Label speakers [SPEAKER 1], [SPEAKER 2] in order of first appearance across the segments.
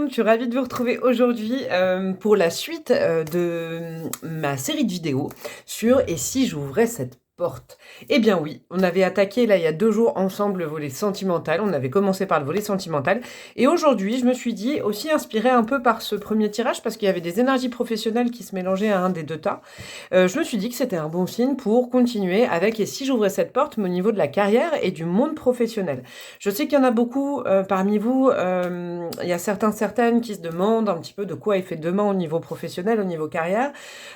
[SPEAKER 1] monde, je suis ravie de vous retrouver aujourd'hui pour la suite de ma série de vidéos sur « Et si j'ouvrais cette porte ?» Eh bien oui, on avait attaqué là il y a 2 jours ensemble le volet sentimental, on avait commencé par le volet sentimental et aujourd'hui je me suis dit, aussi inspirée un peu par ce premier tirage parce qu'il y avait des énergies professionnelles qui se mélangeaient à un des 2 tas, je me suis dit que c'était un bon signe pour continuer avec « Et si j'ouvrais cette porte ?» mais au niveau de la carrière et du monde professionnel. Je sais qu'il y en a beaucoup parmi vous, il y a certaines qui se demandent un petit peu de quoi est fait demain au niveau professionnel, au niveau carrière.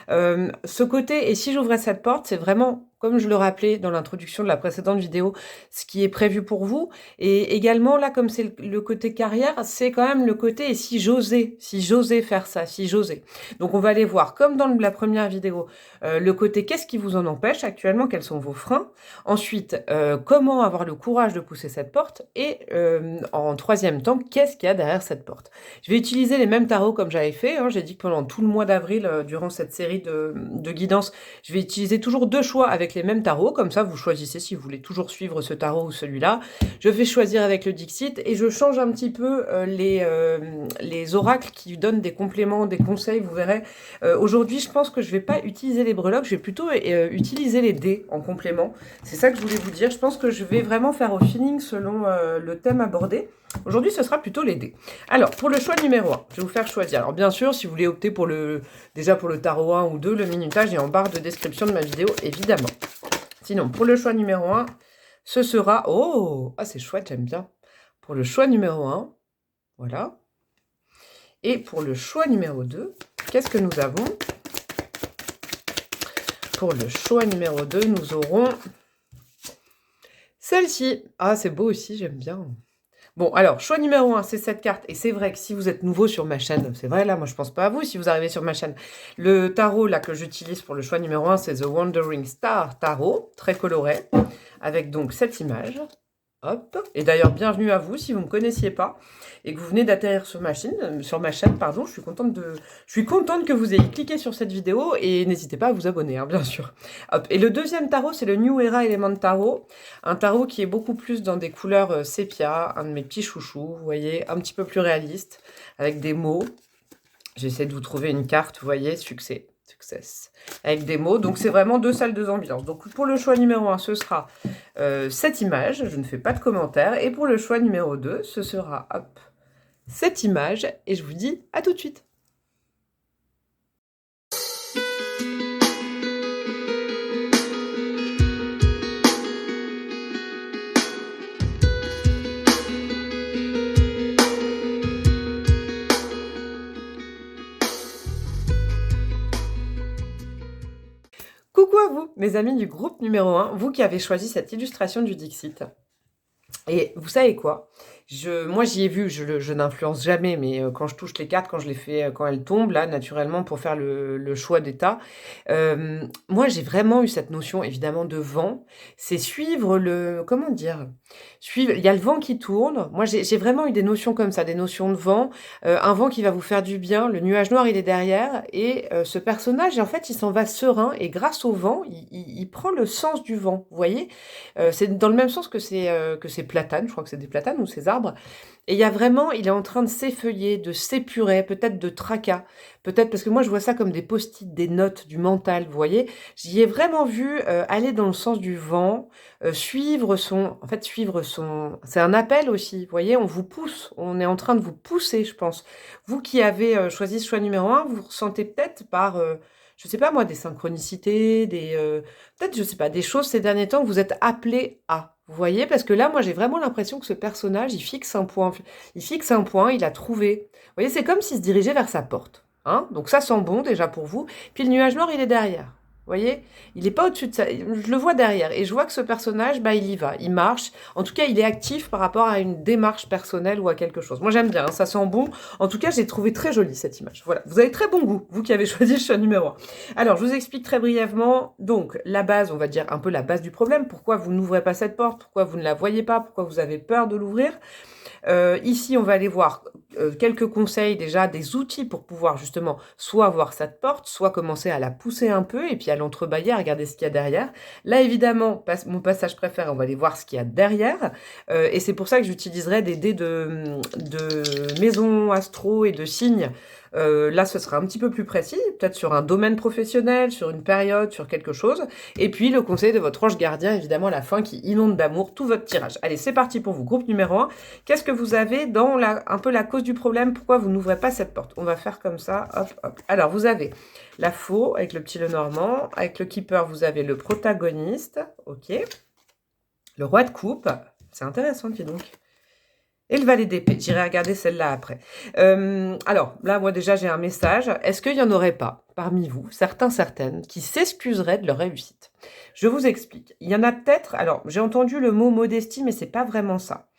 [SPEAKER 1] Ce côté « Et si j'ouvrais cette porte ?» c'est vraiment, comme je le rappelais dans l'introduction de la précédente vidéo, ce qui est prévu pour vous. Et également, là, comme c'est le côté carrière, c'est quand même le côté « Et si j'osais faire ça, si j'osais ?» Donc, on va aller voir, comme dans la première vidéo, le côté « Qu'est-ce qui vous en empêche actuellement? Quels sont vos freins ?» Ensuite, comment avoir le courage de pousser cette porte? Et en troisième temps, qu'est-ce qu'il y a derrière cette porte? Je vais utiliser les mêmes tarots comme j'avais fait. J'ai dit que pendant tout le mois d'avril, durant cette série de guidances, je vais utiliser toujours 2 choix avec les mêmes tarots. Comme ça, vous choisissez si vous voulez toujours suivre ce tarot ou celui-là. Je vais choisir avec le Dixit et je change un petit peu les oracles qui donnent des compléments, des conseils, vous verrez. Aujourd'hui, je pense que je ne vais pas utiliser les breloques, je vais plutôt utiliser les dés en complément. C'est ça que je voulais vous dire. Je pense que je vais vraiment faire au feeling selon le thème abordé. Aujourd'hui, ce sera plutôt les dés. Alors, pour le choix numéro 1, je vais vous faire choisir. Alors, bien sûr, si vous voulez opter pour déjà pour le tarot 1 ou 2, le minutage est en barre de description de ma vidéo, évidemment. Sinon, pour le choix numéro 1, ce sera... Oh, ah, c'est chouette, j'aime bien. Pour le choix numéro 1, voilà. Et pour le choix numéro 2, qu'est-ce que nous avons? Pour le choix numéro 2, nous aurons celle-ci. Ah, c'est beau aussi, j'aime bien. Bon, alors, choix numéro 1, c'est cette carte. Et c'est vrai que si vous êtes nouveau sur ma chaîne, c'est vrai, là, moi, je pense pas à vous si vous arrivez sur ma chaîne. Le tarot, là, que j'utilise pour le choix numéro 1, c'est The Wandering Star Tarot, très coloré, avec donc cette image. Hop. Et d'ailleurs, bienvenue à vous si vous ne me connaissiez pas et que vous venez d'atterrir sur ma chaîne, pardon. Je suis contente que vous ayez cliqué sur cette vidéo et n'hésitez pas à vous abonner, hein, bien sûr. Hop. Et le deuxième tarot, c'est le New Era Element Tarot, un tarot qui est beaucoup plus dans des couleurs sépia, un de mes petits chouchous, vous voyez, un petit peu plus réaliste, avec des mots. J'essaie de vous trouver une carte, vous voyez, succès. Success, avec des mots. Donc, c'est vraiment 2 salles, 2 ambiances. Donc, pour le choix numéro 1, ce sera cette image. Je ne fais pas de commentaires. Et pour le choix numéro 2, ce sera hop, cette image. Et je vous dis à tout de suite. Coucou à vous, mes amis du groupe numéro 1, vous qui avez choisi cette illustration du Dixit. Et vous savez quoi? Moi, j'y ai vu, je n'influence jamais, mais quand je touche les cartes, quand je les fais, quand elles tombent, là, naturellement, pour faire le choix d'état, moi, j'ai vraiment eu cette notion, évidemment, de vent. C'est suivre comment dire? Il y a le vent qui tourne. Moi, j'ai vraiment eu des notions comme ça, des notions de vent. Un vent qui va vous faire du bien. Le nuage noir, il est derrière. Et ce personnage, en fait, il s'en va serein. Et grâce au vent, il prend le sens du vent, vous voyez? C'est dans le même sens que ces platanes, je crois que c'est des platanes ou ces arbres. Et il y a vraiment, il est en train de s'effeuiller, de s'épurer, peut-être de tracas, peut-être parce que moi je vois ça comme des post-it, des notes, du mental, vous voyez. J'y ai vraiment vu aller dans le sens du vent, c'est un appel aussi, vous voyez, on vous pousse, on est en train de vous pousser, je pense. Vous qui avez choisi ce choix numéro 1, vous ressentez peut-être par... je sais pas moi, des synchronicités, peut-être, je sais pas, des choses ces derniers temps que vous êtes appelés à. Vous voyez, parce que là, moi, j'ai vraiment l'impression que ce personnage, il fixe un point, il a trouvé. Vous voyez, c'est comme s'il se dirigeait vers sa porte. Hein, donc ça sent bon déjà pour vous. Puis le nuage noir, il est derrière. Vous voyez, il n'est pas au-dessus de ça. Je le vois derrière. Et je vois que ce personnage, bah, il y va, il marche. En tout cas, il est actif par rapport à une démarche personnelle ou à quelque chose. Moi, j'aime bien, hein, ça sent bon. En tout cas, j'ai trouvé très jolie cette image. Voilà, vous avez très bon goût, vous qui avez choisi le choix numéro 1. Alors, je vous explique très brièvement. Donc, la base, on va dire un peu la base du problème. Pourquoi vous n'ouvrez pas cette porte? Pourquoi vous ne la voyez pas? Pourquoi vous avez peur de l'ouvrir? Ici, on va aller voir quelques conseils déjà, des outils pour pouvoir justement soit avoir cette porte, soit commencer à la pousser un peu et puis à l'entrebâiller, à regarder ce qu'il y a derrière. Là, évidemment, mon passage préféré, on va aller voir ce qu'il y a derrière. Et c'est pour ça que j'utiliserai des dés de maison astro et de signes. Là, ce sera un petit peu plus précis, peut-être sur un domaine professionnel, sur une période, sur quelque chose. Et puis, le conseil de votre ange gardien, évidemment, à la fin, qui inonde d'amour tout votre tirage. Allez, c'est parti pour vous. Groupe numéro 1. Qu'est-ce que vous avez dans un peu la cause du problème? Pourquoi vous n'ouvrez pas cette porte? On va faire comme ça, hop, hop. Alors, vous avez la faux avec le petit Lenormand. Avec le keeper, vous avez le protagoniste. Ok. Le roi de coupe. C'est intéressant, dis donc. Et le valet d'épée. J'irai regarder celle-là après. Alors, là, moi, déjà, j'ai un message. Est-ce qu'il n'y en aurait pas, parmi vous, certains, certaines, qui s'excuseraient de leur réussite? Je vous explique. Il y en a peut-être... Alors, j'ai entendu le mot modestie, mais c'est pas vraiment ça.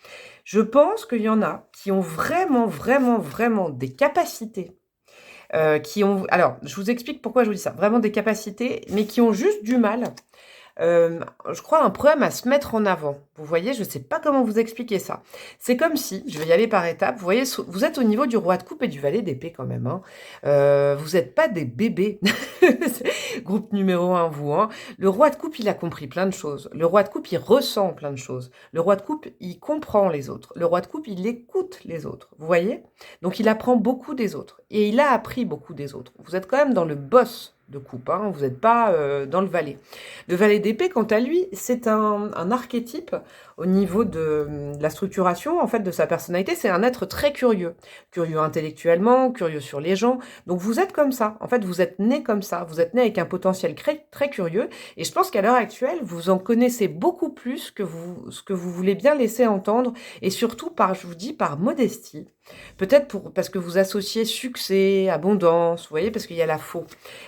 [SPEAKER 1] Je pense qu'il y en a qui ont vraiment, vraiment, vraiment des capacités. Alors, je vous explique pourquoi je vous dis ça. Vraiment des capacités, mais qui ont juste du mal... je crois, un problème à se mettre en avant. Vous voyez, je ne sais pas comment vous expliquer ça. C'est comme si, je vais y aller par étapes, vous voyez, vous êtes au niveau du roi de coupe et du valet d'épée quand même. Hein. Vous n'êtes pas des bébés. Groupe numéro 1, vous. Hein. Le roi de coupe, il a compris plein de choses. Le roi de coupe, il ressent plein de choses. Le roi de coupe, il comprend les autres. Le roi de coupe, il écoute les autres. Vous voyez? Donc, il apprend beaucoup des autres. Et il a appris beaucoup des autres. Vous êtes quand même dans le boss de coupe, hein, vous n'êtes pas dans le valet. Le valet d'épée, quant à lui, c'est un archétype au niveau de la structuration en fait de sa personnalité. C'est un être très curieux, curieux intellectuellement, curieux sur les gens. Donc vous êtes comme ça. En fait, vous êtes né comme ça. Vous êtes né avec un potentiel très curieux. Et je pense qu'à l'heure actuelle, vous en connaissez beaucoup plus que ce que vous voulez bien laisser entendre. Et surtout, je vous dis, par modestie. Peut-être parce que vous associez succès, abondance, vous voyez, parce qu'il y a la faux.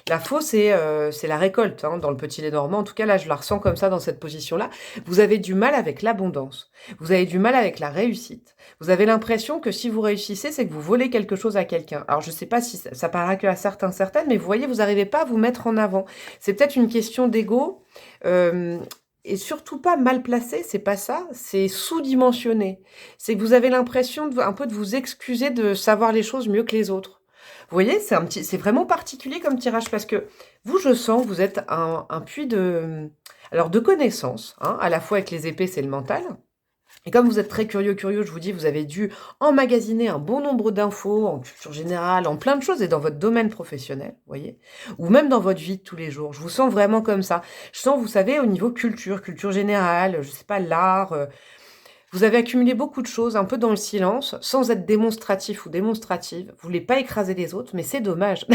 [SPEAKER 1] La faux, c'est la récolte, hein, dans le petit Lénormand. En tout cas, là, je la ressens comme ça, dans cette position-là. Vous avez du mal avec l'abondance. Vous avez du mal avec la réussite. Vous avez l'impression que si vous réussissez, c'est que vous volez quelque chose à quelqu'un. Alors, je ne sais pas si ça paraît que à certains, certaines, mais vous voyez, vous n'arrivez pas à vous mettre en avant. C'est peut-être une question d'ego. Et surtout pas mal placé, c'est pas ça, c'est sous-dimensionné. C'est que vous avez l'impression un peu de vous excuser de savoir les choses mieux que les autres. Vous voyez, c'est vraiment particulier comme tirage parce que vous, je sens, vous êtes un puits de connaissances, hein, à la fois avec les épées, c'est le mental. Et comme vous êtes très curieux, je vous dis, vous avez dû emmagasiner un bon nombre d'infos en culture générale, en plein de choses, et dans votre domaine professionnel, vous voyez, ou même dans votre vie de tous les jours. Je vous sens vraiment comme ça. Je sens, vous savez, au niveau culture générale, je sais pas, l'art, vous avez accumulé beaucoup de choses, un peu dans le silence, sans être démonstratif ou démonstrative. Vous voulez pas écraser les autres, mais c'est dommage.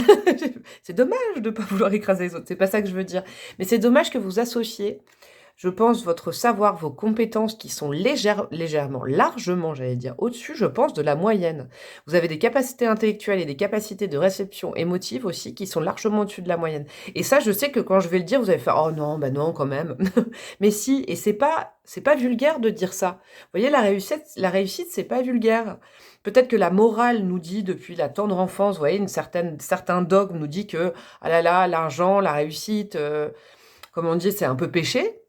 [SPEAKER 1] C'est dommage de pas vouloir écraser les autres, c'est pas ça que je veux dire. Mais c'est dommage que vous associez, je pense, votre savoir, vos compétences qui sont légèrement, largement, j'allais dire, au-dessus, je pense, de la moyenne. Vous avez des capacités intellectuelles et des capacités de réception émotive aussi qui sont largement au-dessus de la moyenne. Et ça, je sais que quand je vais le dire, vous allez faire « Oh non, bah non, quand même ». Mais si, et c'est pas vulgaire de dire ça. Vous voyez, la réussite, c'est pas vulgaire. Peut-être que la morale nous dit, depuis la tendre enfance, vous voyez, certains dogmes nous dit que, ah là là, l'argent, la réussite, comme on dit, c'est un peu péché.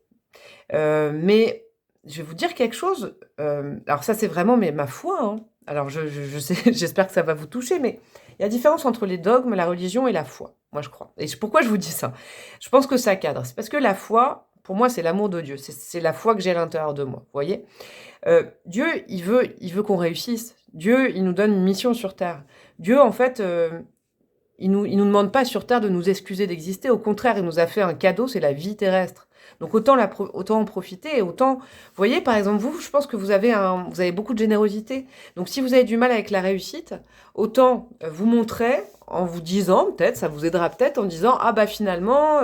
[SPEAKER 1] Mais je vais vous dire quelque chose. Alors ça, c'est vraiment ma foi. Hein. Alors je sais, j'espère que ça va vous toucher, mais il y a différence entre les dogmes, la religion et la foi. Moi, je crois. Et pourquoi je vous dis ça? Je pense que ça cadre. C'est parce que la foi, pour moi, c'est l'amour de Dieu. C'est la foi que j'ai à l'intérieur de moi. Vous voyez, Dieu, il veut qu'on réussisse. Dieu, il nous donne une mission sur terre. Dieu, en fait. Il nous demande pas sur Terre de nous excuser d'exister. Au contraire, il nous a fait un cadeau, c'est la vie terrestre. Donc autant en profiter et autant... Vous voyez, par exemple, vous, je pense que vous avez beaucoup de générosité. Donc si vous avez du mal avec la réussite, autant vous montrer en vous disant, peut-être, ça vous aidera peut-être en disant « Ah bah finalement...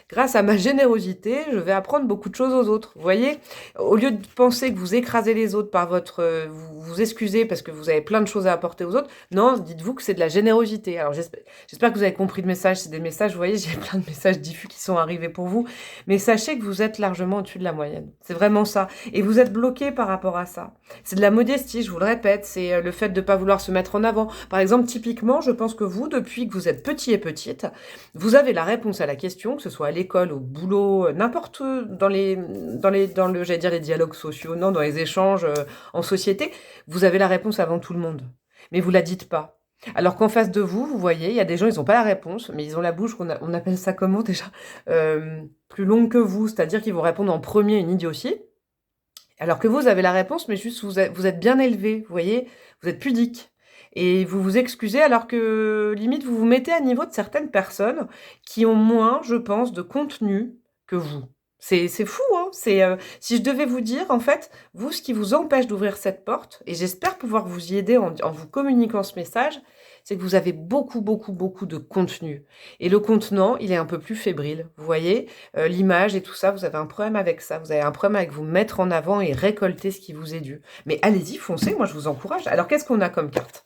[SPEAKER 1] grâce à ma générosité, je vais apprendre beaucoup de choses aux autres. » Vous voyez, au lieu de penser que vous écrasez les autres par vous excusez parce que vous avez plein de choses à apporter aux autres, non, dites-vous que c'est de la générosité. Alors j'espère que vous avez compris le message. C'est des messages, vous voyez, j'ai plein de messages diffus qui sont arrivés pour vous. Mais sachez que vous êtes largement au-dessus de la moyenne. C'est vraiment ça. Et vous êtes bloqué par rapport à ça. C'est de la modestie, je vous le répète. C'est le fait de ne pas vouloir se mettre en avant. Par exemple, typiquement, je pense que vous, depuis que vous êtes petit et petite, vous avez la réponse à la question, que ce soit à l'école, au boulot, n'importe où, j'allais dire les dialogues sociaux, non, dans les échanges en société, vous avez la réponse avant tout le monde. mais vous la dites pas. Alors qu'en face de vous, vous voyez, il y a des gens, ils n'ont pas la réponse, mais ils ont la bouche, on appelle ça comment déjà? Plus longue que vous, c'est-à-dire qu'ils vont répondre en premier une idiotie, alors que vous avez la réponse, mais juste vous êtes bien élevé, vous voyez, vous êtes pudique. Et vous vous excusez alors que limite vous vous mettez à niveau de certaines personnes qui ont moins, je pense, de contenu que vous. C'est fou, hein. Si je devais vous dire, en fait, vous, ce qui vous empêche d'ouvrir cette porte, et j'espère pouvoir vous y aider en vous communiquant ce message, c'est que vous avez beaucoup, beaucoup, beaucoup de contenu. Et le contenant, il est un peu plus fébrile. Vous voyez, l'image et tout ça, vous avez un problème avec ça. Vous avez un problème avec vous mettre en avant et récolter ce qui vous est dû. Mais allez-y, foncez, moi je vous encourage. Alors qu'est-ce qu'on a comme carte?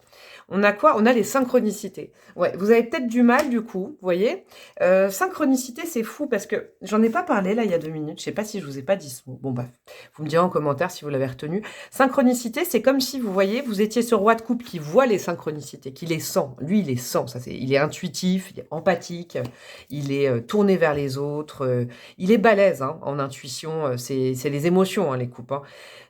[SPEAKER 1] On a quoi? On a les synchronicités. Ouais, vous avez peut-être du mal du coup, vous voyez. Synchronicité, c'est fou parce que j'en ai pas parlé là il y a 2 minutes. Je sais pas si je vous ai pas dit ce mot. Bon bref, vous me direz en commentaire si vous l'avez retenu. Synchronicité, c'est comme si vous voyez, vous étiez ce roi de coupe qui voit les synchronicités, qui les sent. Lui, il les sent. Il est intuitif, il est empathique, il est tourné vers les autres. Il est balèze hein, en intuition. C'est les émotions, hein, les coupes. Hein.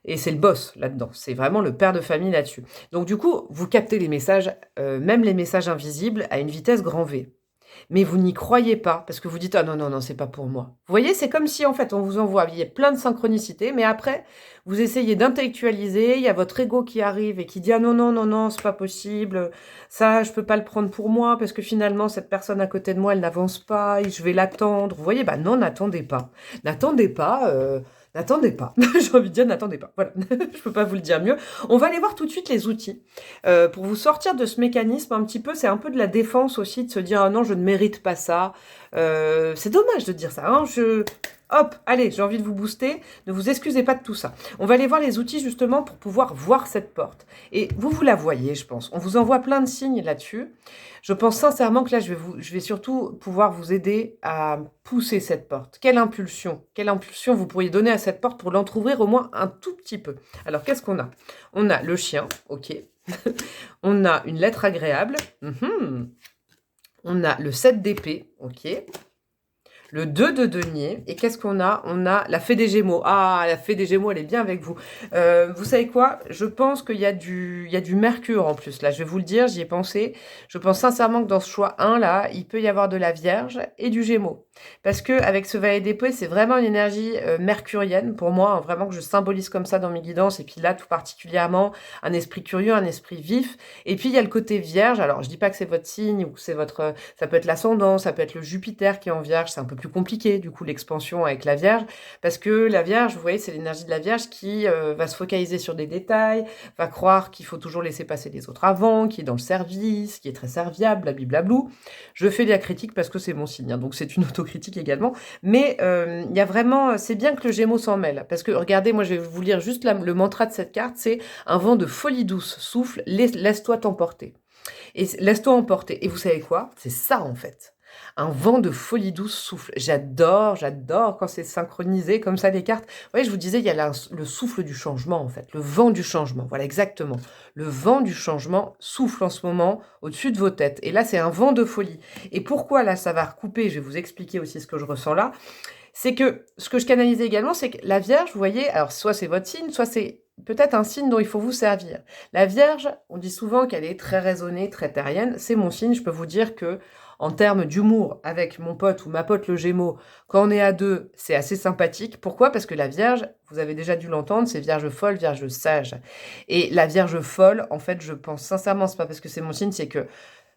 [SPEAKER 1] Et c'est le boss là-dedans. C'est vraiment le père de famille là-dessus. Donc du coup, vous captez les messages, même les messages invisibles, à une vitesse grand V. Mais vous n'y croyez pas, parce que vous dites « Ah non, non, non, c'est pas pour moi ». Vous voyez, c'est comme si en fait on vous envoie, il y a plein de synchronicités, mais après, vous essayez d'intellectualiser, il y a votre ego qui arrive et qui dit « Ah non, non, non, non, c'est pas possible, ça, je peux pas le prendre pour moi, parce que finalement, cette personne à côté de moi, elle n'avance pas, et je vais l'attendre ». Vous voyez, bah non, n'attendez pas. N'attendez pas, n'attendez pas. J'ai envie de dire n'attendez pas. Voilà, je peux pas vous le dire mieux. On va aller voir tout de suite les outils. Pour vous sortir de ce mécanisme un petit peu, c'est un peu de la défense aussi, de se dire « Ah non, je ne mérite pas ça ». C'est dommage de dire ça. Hein. Hop, allez, j'ai envie de vous booster. Ne vous excusez pas de tout ça. On va aller voir les outils justement pour pouvoir voir cette porte. Et vous la voyez, je pense. On vous envoie plein de signes là-dessus. Je pense sincèrement que là, je vais surtout pouvoir vous aider à pousser cette porte. Quelle impulsion vous pourriez donner à cette porte pour l'entrouvrir au moins un tout petit peu. Alors, qu'est-ce qu'on a? On a le chien, ok. On a une lettre agréable. On a le 7 d'épée, ok. Le 2 de denier. Et qu'est-ce qu'on a? On a la fée des Gémeaux. Ah, la fée des Gémeaux, elle est bien avec vous. Vous savez quoi? Je pense qu'il y a du Mercure en plus. Là, je vais vous le dire, j'y ai pensé. Je pense sincèrement que dans ce choix 1, là, il peut y avoir de la Vierge et du Gémeaux. Parce que avec ce valet d'épée, c'est vraiment une énergie mercurienne pour moi, hein, vraiment que je symbolise comme ça dans mes guidances. Et puis là, tout particulièrement, un esprit curieux, un esprit vif. Et puis, il y a le côté Vierge. Alors, je dis pas que c'est votre signe ou que c'est votre... Ça peut être l'ascendant, ça peut être le Jupiter qui est en Vierge. C'est un peu plus compliqué, du coup, l'expansion avec la Vierge, parce que la Vierge, vous voyez, c'est l'énergie de la Vierge qui va se focaliser sur des détails, va croire qu'il faut toujours laisser passer les autres avant, qui est dans le service, qui est très serviable, blablablou. Je fais de la critique parce que c'est mon signe, hein, donc c'est une autocritique également, mais il y a vraiment, c'est bien que le Gémeaux s'en mêle, parce que, regardez, moi je vais vous lire juste le mantra de cette carte, c'est « Un vent de folie douce souffle, laisse-toi t'emporter ». Et laisse-toi emporter. Et vous savez quoi? C'est ça, en fait. Un vent de folie douce souffle. J'adore quand c'est synchronisé comme ça les cartes. Vous voyez, je vous disais, il y a le souffle du changement en fait, le vent du changement. Voilà, exactement. Le vent du changement souffle en ce moment au-dessus de vos têtes. Et là, c'est un vent de folie. Et pourquoi là, ça va recouper? Je vais vous expliquer aussi ce que je ressens là. C'est que ce que je canalisais également, c'est que la Vierge, vous voyez, alors soit c'est votre signe, soit c'est peut-être un signe dont il faut vous servir. La Vierge, on dit souvent qu'elle est très raisonnée, très terrienne. C'est mon signe. Je peux vous dire que en termes d'humour avec mon pote ou ma pote le Gémeaux, quand on est à deux, c'est assez sympathique. Pourquoi? Parce que la Vierge, vous avez déjà dû l'entendre, c'est Vierge folle, Vierge sage. Et la Vierge folle, en fait, je pense sincèrement, c'est pas parce que c'est mon signe, c'est que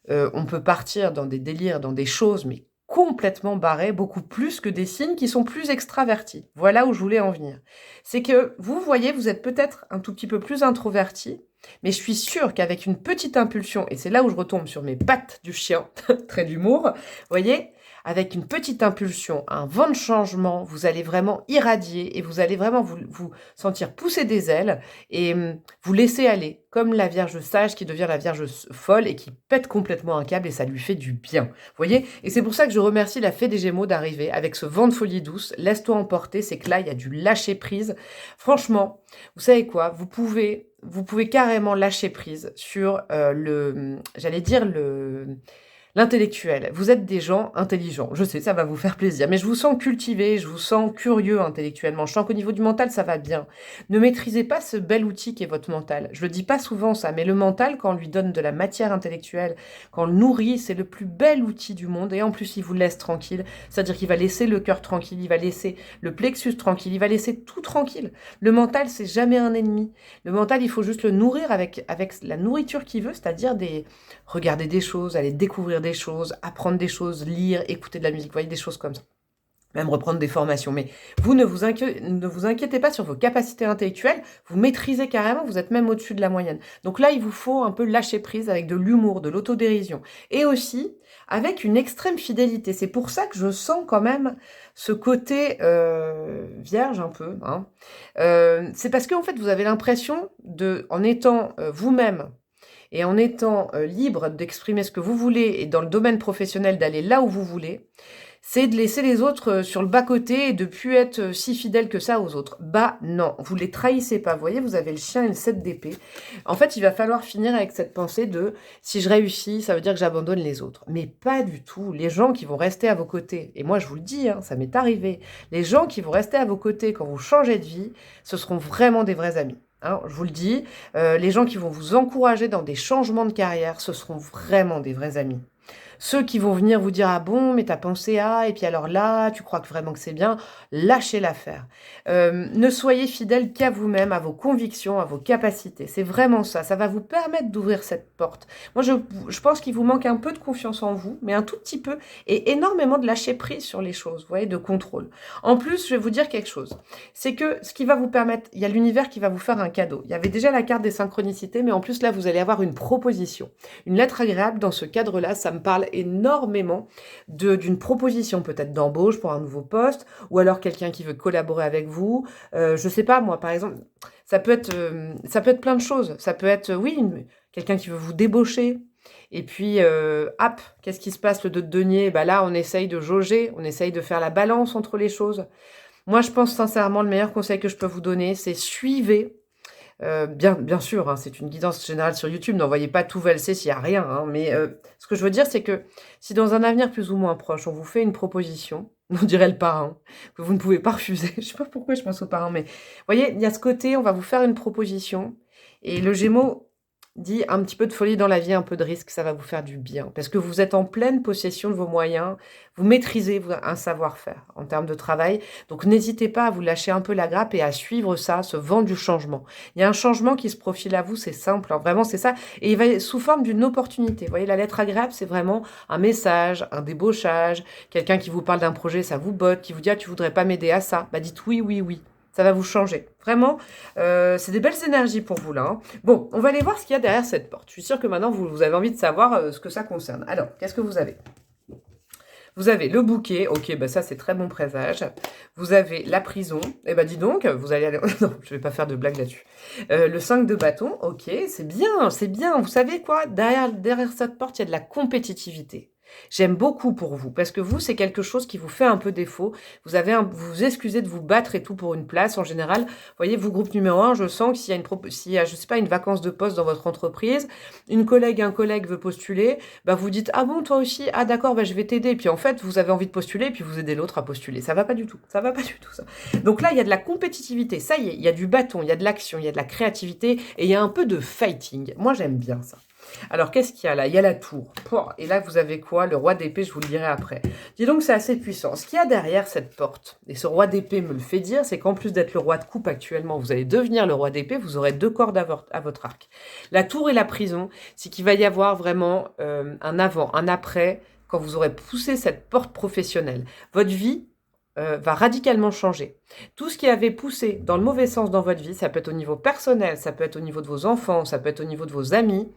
[SPEAKER 1] on peut partir dans des délires, dans des choses, mais complètement barrées, beaucoup plus que des signes qui sont plus extravertis. Voilà où je voulais en venir. C'est que vous voyez, vous êtes peut-être un tout petit peu plus introverti, mais je suis sûre qu'avec une petite impulsion, et c'est là où je retombe sur mes pattes du chien, trait d'humour, vous voyez, avec une petite impulsion, un vent de changement, vous allez vraiment irradier et vous allez vraiment vous sentir pousser des ailes et vous laisser aller, comme la Vierge sage qui devient la Vierge folle et qui pète complètement un câble et ça lui fait du bien. Vous voyez? Et c'est pour ça que je remercie la fée des Gémeaux d'arriver avec ce vent de folie douce. Laisse-toi emporter, c'est que là, il y a du lâcher prise. Franchement, vous savez quoi? Vous pouvez carrément lâcher prise sur j'allais dire L'intellectuel, vous êtes des gens intelligents. Je sais, ça va vous faire plaisir, mais je vous sens cultivé, je vous sens curieux intellectuellement. Je sens qu'au niveau du mental, ça va bien. Ne maîtrisez pas ce bel outil qu'est votre mental. Je le dis pas souvent ça, mais le mental, quand on lui donne de la matière intellectuelle, quand on le nourrit, c'est le plus bel outil du monde. Et en plus, il vous laisse tranquille. C'est-à-dire qu'il va laisser le cœur tranquille, il va laisser le plexus tranquille, il va laisser tout tranquille. Le mental, c'est jamais un ennemi. Le mental, il faut juste le nourrir avec la nourriture qu'il veut, c'est-à-dire regarder des choses, aller découvrir des choses, apprendre des choses, lire, écouter de la musique, vous voyez, des choses comme ça. Même reprendre des formations. Mais vous ne vous inquiétez pas sur vos capacités intellectuelles, vous maîtrisez carrément, vous êtes même au-dessus de la moyenne. Donc là, il vous faut un peu lâcher prise avec de l'humour, de l'autodérision. Et aussi avec une extrême fidélité. C'est pour ça que je sens quand même ce côté vierge un peu. Hein. C'est parce qu'en fait, vous avez l'impression en étant vous-même, et en étant libre d'exprimer ce que vous voulez et dans le domaine professionnel d'aller là où vous voulez, c'est de laisser les autres sur le bas-côté et de plus être si fidèle que ça aux autres. Bah non, vous les trahissez pas. Vous voyez, vous avez le chien et le 7 d'épée. En fait, il va falloir finir avec cette pensée de si je réussis, ça veut dire que j'abandonne les autres. Mais pas du tout. Les gens qui vont rester à vos côtés, et moi je vous le dis, hein, ça m'est arrivé, les gens qui vont rester à vos côtés quand vous changez de vie, ce seront vraiment des vrais amis. Hein, je vous le dis, les gens qui vont vous encourager dans des changements de carrière, ce seront vraiment des vrais amis. Ceux qui vont venir vous dire « Ah bon, mais t'as pensé à... » et puis alors là, tu crois que vraiment que c'est bien, lâchez l'affaire. Ne soyez fidèle qu'à vous-même, à vos convictions, à vos capacités. C'est vraiment ça. Ça va vous permettre d'ouvrir cette porte. Moi, je pense qu'il vous manque un peu de confiance en vous, mais un tout petit peu, et énormément de lâcher prise sur les choses, vous voyez, de contrôle. En plus, je vais vous dire quelque chose. C'est que ce qui va vous permettre, il y a l'univers qui va vous faire un cadeau. Il y avait déjà la carte des synchronicités, mais en plus, là, vous allez avoir une proposition. Une lettre agréable dans ce cadre-là, ça me parle énormément d'une proposition peut-être d'embauche pour un nouveau poste, ou alors quelqu'un qui veut collaborer avec vous. Je sais pas, moi, par exemple, ça peut être plein de choses. Ça peut être, oui, quelqu'un qui veut vous débaucher. Et puis, hop, qu'est-ce qui se passe le 2 de denier? Bah là, on essaye de jauger, on essaye de faire la balance entre les choses. Moi, je pense sincèrement, le meilleur conseil que je peux vous donner, c'est suivez. Bien sûr, hein, c'est une guidance générale sur YouTube, n'envoyez pas tout valser s'il n'y a rien. Hein, mais ce que je veux dire, c'est que si dans un avenir plus ou moins proche, on vous fait une proposition, on dirait le parrain, que vous ne pouvez pas refuser. Je sais pas pourquoi je pense au parrain, mais vous voyez, il y a ce côté, on va vous faire une proposition, et le Gémeaux dit un petit peu de folie dans la vie, un peu de risque, ça va vous faire du bien. Parce que vous êtes en pleine possession de vos moyens, vous maîtrisez un savoir-faire en termes de travail. Donc n'hésitez pas à vous lâcher un peu la grappe et à suivre ça, ce vent du changement. Il y a un changement qui se profile à vous, c'est simple, hein, vraiment c'est ça. Et il va être sous forme d'une opportunité. Vous voyez, la lettre agréable, c'est vraiment un message, un débauchage, quelqu'un qui vous parle d'un projet, ça vous botte, qui vous dit « Ah, tu voudrais pas m'aider à ça ?» Bah dites oui, oui, oui. Ça va vous changer. Vraiment, c'est des belles énergies pour vous, là. Hein. Bon, on va aller voir ce qu'il y a derrière cette porte. Je suis sûre que maintenant, vous avez envie de savoir ce que ça concerne. Alors, qu'est-ce que vous avez? Vous avez le bouquet. Ok, bah ça, c'est très bon présage. Vous avez la prison. Eh ben, dis donc, vous allez aller... non, je vais pas faire de blague là-dessus. Le 5 de bâton. Ok, c'est bien, c'est bien. Vous savez quoi? Derrière cette porte, il y a de la compétitivité. J'aime beaucoup pour vous, parce que vous, c'est quelque chose qui vous fait un peu défaut. Vous vous excusez de vous battre et tout pour une place. En général, vous voyez, vous, groupe numéro 1, je sens que s'il y a, je sais pas, une vacance de poste dans votre entreprise, un collègue veut postuler, bah vous dites, ah bon, toi aussi, ah d'accord, bah je vais t'aider. Puis en fait, vous avez envie de postuler, puis vous aidez l'autre à postuler. Ça va pas du tout. Ça va pas du tout, ça. Donc là, il y a de la compétitivité. Ça y est, il y a du bâton, il y a de l'action, il y a de la créativité, et il y a un peu de fighting. Moi, j'aime bien ça. Alors, qu'est-ce qu'il y a là? Il y a la tour. Et là, vous avez quoi? Le roi d'épée, je vous le dirai après. Dis donc, c'est assez puissant. Ce qu'il y a derrière cette porte, et ce roi d'épée me le fait dire, c'est qu'en plus d'être le roi de coupe actuellement, vous allez devenir le roi d'épée, vous aurez 2 cordes à votre arc. La tour et la prison, c'est qu'il va y avoir vraiment un avant, un après, quand vous aurez poussé cette porte professionnelle. Votre vie va radicalement changer. Tout ce qui avait poussé dans le mauvais sens dans votre vie, ça peut être au niveau personnel, ça peut être au niveau de vos enfants, ça peut être au niveau de vos amis.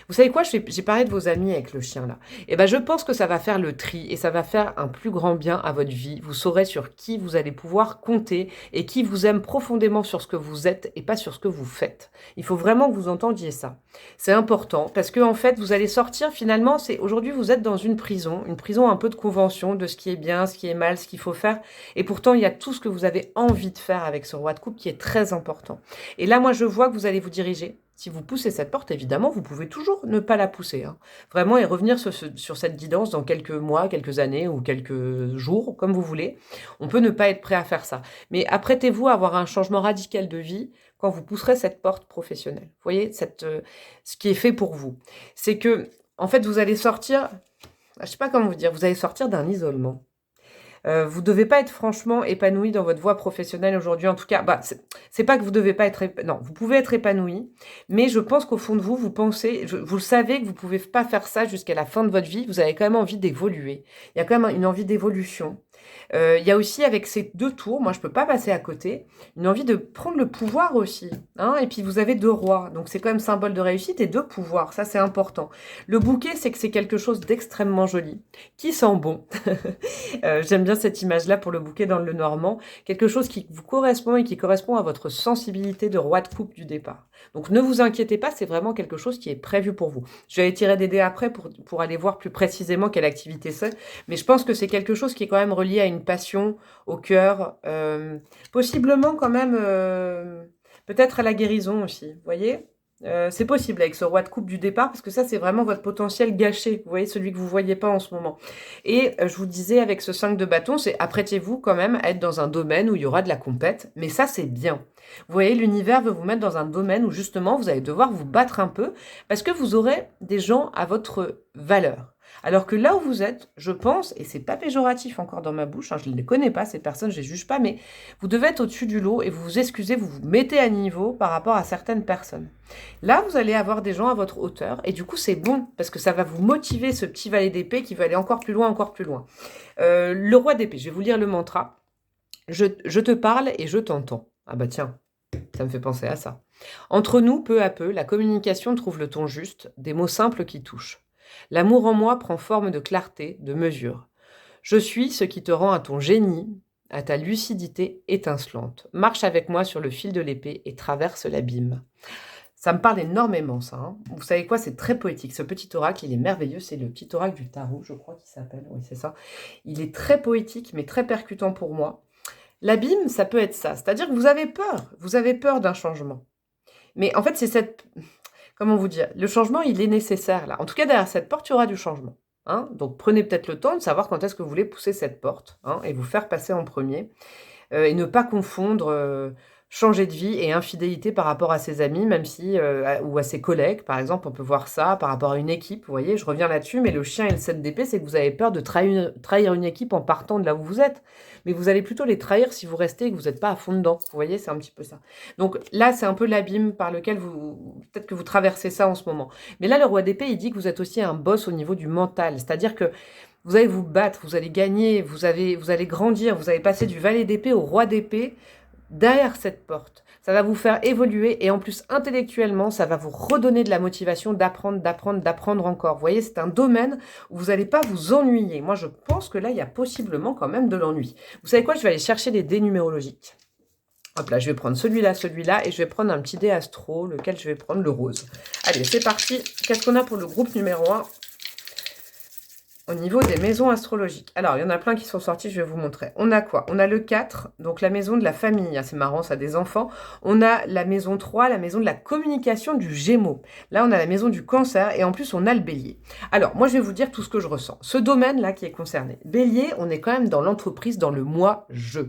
[SPEAKER 1] Vous savez quoi, j'ai parlé de vos amis avec le chien là. Et ben je pense que ça va faire le tri et ça va faire un plus grand bien à votre vie. Vous saurez sur qui vous allez pouvoir compter et qui vous aime profondément sur ce que vous êtes et pas sur ce que vous faites. Il faut vraiment que vous entendiez ça. C'est important parce que en fait, vous allez sortir finalement, aujourd'hui vous êtes dans une prison un peu de convention de ce qui est bien, ce qui est mal, ce qu'il faut faire. Et pourtant, il y a tout ce que vous avez envie de faire avec ce roi de coupe qui est très important. Et là, moi, je vois que vous allez vous diriger Si vous poussez cette porte, évidemment, vous pouvez toujours ne pas la pousser, hein. Vraiment, et revenir sur cette guidance dans quelques mois, quelques années ou quelques jours, comme vous voulez. On peut ne pas être prêt à faire ça. Mais apprêtez-vous à avoir un changement radical de vie quand vous pousserez cette porte professionnelle. Vous voyez, ce qui est fait pour vous. C'est que, en fait, vous allez sortir, je ne sais pas comment vous dire, vous allez sortir d'un isolement. Vous devez pas être franchement épanoui dans votre voie professionnelle aujourd'hui. En tout cas, c'est pas que vous devez pas être non, vous pouvez être épanoui, mais je pense qu'au fond de vous, vous pensez, vous le savez que vous pouvez pas faire ça jusqu'à la fin de votre vie. Vous avez quand même envie d'évoluer. Il y a quand même une envie d'évolution. Il y a aussi, avec ces 2 tours, moi je peux pas passer à côté, une envie de prendre le pouvoir aussi, hein. Et puis vous avez 2 rois, donc c'est quand même symbole de réussite et de pouvoir, ça c'est important. Le bouquet, c'est que c'est quelque chose d'extrêmement joli, qui sent bon. J'aime bien cette image-là pour le bouquet dans le Normand, quelque chose qui vous correspond et qui correspond à votre sensibilité de roi de coupe du départ. Donc ne vous inquiétez pas, c'est vraiment quelque chose qui est prévu pour vous. Je vais aller tirer des dés après pour aller voir plus précisément quelle activité c'est, mais je pense que c'est quelque chose qui est quand même relié à une passion, au cœur, possiblement quand même, peut-être à la guérison aussi, vous voyez? C'est possible avec ce roi de coupe du départ, parce que ça, c'est vraiment votre potentiel gâché, vous voyez, celui que vous voyez pas en ce moment. Et je vous disais, avec ce 5 de bâton, c'est apprêtez-vous quand même à être dans un domaine où il y aura de la compète, mais ça, c'est bien. Vous voyez, l'univers veut vous mettre dans un domaine où justement, vous allez devoir vous battre un peu, parce que vous aurez des gens à votre valeur. Alors que là où vous êtes, je pense, et c'est pas péjoratif encore dans ma bouche, hein, je ne les connais pas, ces personnes, je les juge pas, mais vous devez être au-dessus du lot et vous vous excusez, vous vous mettez à niveau par rapport à certaines personnes. Là, vous allez avoir des gens à votre hauteur, et du coup, c'est bon, parce que ça va vous motiver, ce petit valet d'épée qui va aller encore plus loin, encore plus loin. Le roi d'épée, je vais vous lire le mantra. Je te parle et je t'entends. Ah bah tiens, ça me fait penser à ça. Entre nous, peu à peu, la communication trouve le ton juste, des mots simples qui touchent. L'amour en moi prend forme de clarté, de mesure. Je suis ce qui te rend à ton génie, à ta lucidité étincelante. Marche avec moi sur le fil de l'épée et traverse l'abîme. Ça me parle énormément, ça, hein. Vous savez quoi, c'est très poétique. Ce petit oracle, il est merveilleux. C'est le petit oracle du tarot, je crois qu'il s'appelle. Oui, c'est ça. Il est très poétique, mais très percutant pour moi. L'abîme, ça peut être ça. C'est-à-dire que vous avez peur. Vous avez peur d'un changement. Mais en fait, c'est cette... Comment vous dire? Le changement, il est nécessaire, là. En tout cas, derrière cette porte, il y aura du changement, hein. Donc, prenez peut-être le temps de savoir quand est-ce que vous voulez pousser cette porte, hein, et vous faire passer en premier. Et ne pas confondre changer de vie et infidélité par rapport à ses amis, même si, ou à ses collègues, par exemple, on peut voir ça par rapport à une équipe, vous voyez, je reviens là-dessus, mais le chien et le 7 d'épée, c'est que vous avez peur de trahir une équipe en partant de là où vous êtes, mais vous allez plutôt les trahir si vous restez et que vous n'êtes pas à fond dedans, vous voyez, c'est un petit peu ça. Donc là, c'est un peu l'abîme par lequel peut-être que vous traversez ça en ce moment. Mais là, le roi d'épée, il dit que vous êtes aussi un boss au niveau du mental, c'est-à-dire que vous allez vous battre, vous allez gagner, vous allez grandir, vous allez passer du valet d'épée au roi d'épée derrière cette porte. Ça va vous faire évoluer et en plus intellectuellement, ça va vous redonner de la motivation d'apprendre, d'apprendre, d'apprendre encore. Vous voyez, c'est un domaine où vous n'allez pas vous ennuyer. Moi, je pense que là, il y a possiblement quand même de l'ennui. Vous savez quoi? Je vais aller chercher les dés numérologiques. Hop là, je vais prendre celui-là, et je vais prendre un petit dé astro, lequel je vais prendre le rose. Allez, c'est parti. Qu'est-ce qu'on a pour le groupe numéro 1 au niveau des maisons astrologiques? Alors, il y en a plein qui sont sortis, je vais vous montrer. On a quoi? On a le 4, donc la maison de la famille. C'est marrant, ça, des enfants. On a la maison 3, la maison de la communication du Gémeaux. Là, on a la maison du Cancer, et en plus, on a le Bélier. Alors, moi, je vais vous dire tout ce que je ressens. Ce domaine-là qui est concerné. Bélier, on est quand même dans l'entreprise, dans le moi-je.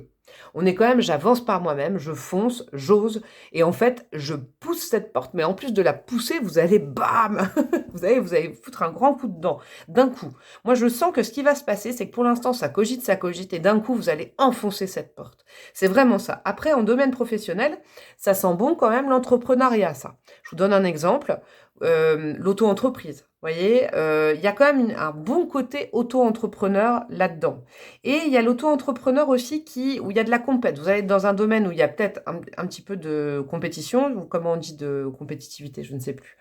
[SPEAKER 1] On est quand même, j'avance par moi-même, je fonce, j'ose, et en fait, je pousse cette porte. Mais en plus de la pousser, vous allez, bam vous allez foutre un grand coup dedans, d'un coup. Moi, je sens que ce qui va se passer, c'est que pour l'instant, ça cogite, et d'un coup, vous allez enfoncer cette porte. C'est vraiment ça. Après, en domaine professionnel, ça sent bon quand même l'entrepreneuriat, ça. Je vous donne un exemple, l'auto-entreprise. Vous voyez, il y a quand même un bon côté auto-entrepreneur là-dedans. Et il y a l'auto-entrepreneur aussi où il y a de la compète. Vous allez être dans un domaine où il y a peut-être un petit peu de compétition, ou comment on dit, de compétitivité, je ne sais plus,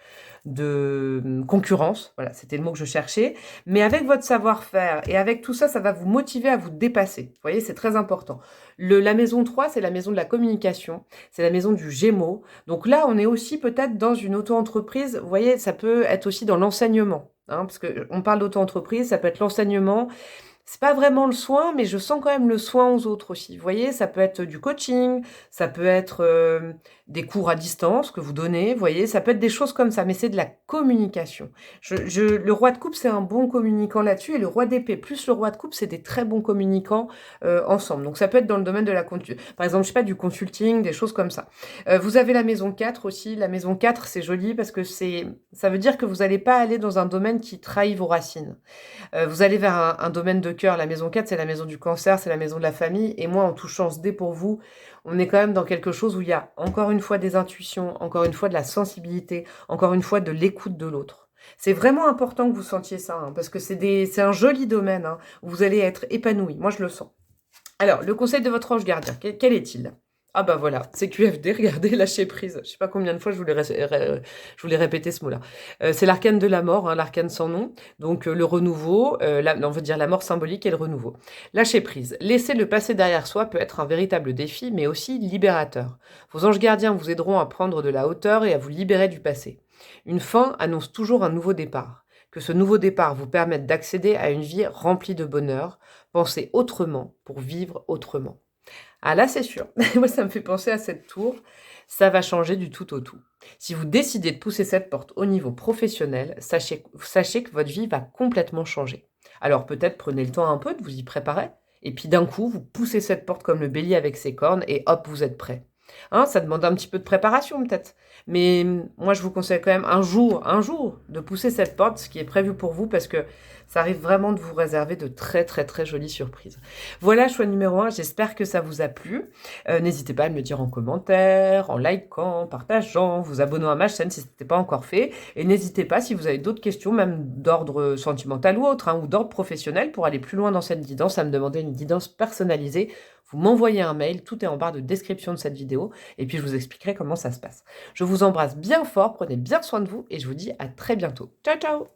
[SPEAKER 1] de concurrence, voilà, c'était le mot que je cherchais. Mais avec votre savoir-faire et avec tout ça, ça va vous motiver à vous dépasser. Vous voyez, c'est très important. La maison 3, c'est la maison de la communication, c'est la maison du Gémeaux. Donc là, on est aussi peut-être dans une auto-entreprise. Vous voyez, ça peut être aussi dans l'enseignement, hein, parce qu'on parle d'auto-entreprise, ça peut être l'enseignement. c'est pas vraiment le soin, mais je sens quand même le soin aux autres aussi. Vous voyez, ça peut être du coaching, ça peut être des cours à distance que vous donnez, vous voyez, ça peut être des choses comme ça, mais c'est de la communication. Le roi de coupe, c'est un bon communicant là-dessus, et le roi d'épée plus le roi de coupe, c'est des très bons communicants ensemble. Donc ça peut être dans le domaine de par exemple, je sais pas, du consulting, des choses comme ça. Vous avez la maison 4 aussi. La maison 4, c'est joli parce que ça veut dire que vous n'allez pas aller dans un domaine qui trahit vos racines. Vous allez vers un domaine de cœur. La maison 4, c'est la maison du cancer, c'est la maison de la famille. Et moi, en touchant ce dé pour vous, on est quand même dans quelque chose où il y a encore une fois des intuitions, encore une fois de la sensibilité, encore une fois de l'écoute de l'autre. C'est vraiment important que vous sentiez ça, hein, parce que c'est un joli domaine, hein, où vous allez être épanoui. Moi, je le sens. Alors, le conseil de votre ange gardien, quel est-il? Ah bah voilà, c'est QFD, regardez, lâcher prise. Je sais pas combien de fois je voulais répéter ce mot-là. C'est l'arcane de la mort, hein, l'arcane sans nom. Donc le renouveau, on veut dire la mort symbolique et le renouveau. Lâcher prise. Laisser le passé derrière soi peut être un véritable défi, mais aussi libérateur. Vos anges gardiens vous aideront à prendre de la hauteur et à vous libérer du passé. Une fin annonce toujours un nouveau départ. Que ce nouveau départ vous permette d'accéder à une vie remplie de bonheur. Pensez autrement pour vivre autrement. Ah là, c'est sûr. Moi, ça me fait penser à cette tour. Ça va changer du tout au tout. Si vous décidez de pousser cette porte au niveau professionnel, sachez que votre vie va complètement changer. Alors peut-être prenez le temps un peu de vous y préparer, et puis d'un coup, vous poussez cette porte comme le bélier avec ses cornes, et hop, vous êtes prêt. Hein, ça demande un petit peu de préparation peut-être. Mais moi, je vous conseille quand même un jour, de pousser cette porte, ce qui est prévu pour vous, parce que ça arrive vraiment de vous réserver de très très très jolies surprises. Voilà, choix numéro 1, j'espère que ça vous a plu. N'hésitez pas à me le dire en commentaire, en likant, partageant, vous abonnant à ma chaîne si ce n'était pas encore fait. Et n'hésitez pas si vous avez d'autres questions, même d'ordre sentimental ou autre, hein, ou d'ordre professionnel, pour aller plus loin dans cette guidance, à me demander une guidance personnalisée. Vous m'envoyez un mail, tout est en barre de description de cette vidéo, et puis je vous expliquerai comment ça se passe. Je vous embrasse bien fort, prenez bien soin de vous, et je vous dis à très bientôt. Ciao, ciao!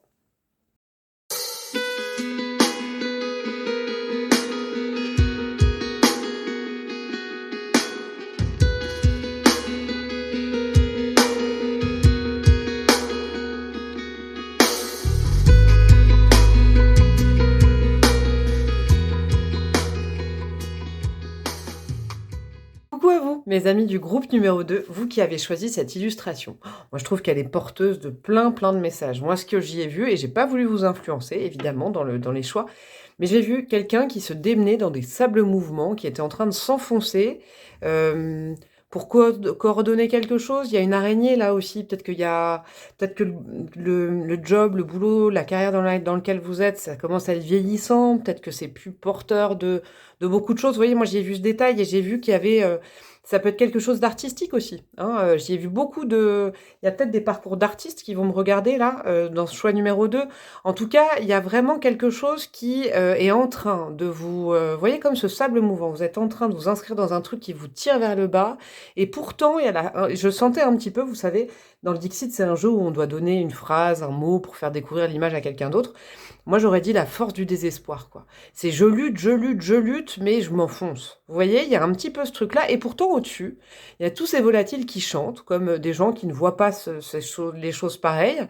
[SPEAKER 1] Coucou à vous, mes amis du groupe numéro 2, vous qui avez choisi cette illustration. Moi, je trouve qu'elle est porteuse de plein de messages. Moi, ce que j'y ai vu, et j'ai pas voulu vous influencer, évidemment, dans les choix, mais j'ai vu quelqu'un qui se démenait dans des sables mouvements, qui était en train de s'enfoncer pour coordonner quelque chose. Il y a une araignée là aussi, peut-être que le job, le boulot, la carrière dans lequel vous êtes, ça commence à être vieillissant, peut-être que c'est plus porteur de beaucoup de choses. Vous voyez, moi j'ai vu ce détail et j'ai vu qu'il y avait... ça peut être quelque chose d'artistique aussi. Hein. J'y ai vu il y a peut-être des parcours d'artistes qui vont me regarder là, dans ce choix numéro 2. En tout cas, il y a vraiment quelque chose qui est en train de vous... voyez comme ce sable mouvant, vous êtes en train de vous inscrire dans un truc qui vous tire vers le bas. Et pourtant, je sentais un petit peu, vous savez, dans le Dixit, c'est un jeu où on doit donner une phrase, un mot pour faire découvrir l'image à quelqu'un d'autre. Moi, j'aurais dit la force du désespoir, quoi. C'est je lutte, mais je m'enfonce. Vous voyez, il y a un petit peu ce truc-là. Et pourtant, au-dessus, il y a tous ces volatiles qui chantent, comme des gens qui ne voient pas les choses pareilles.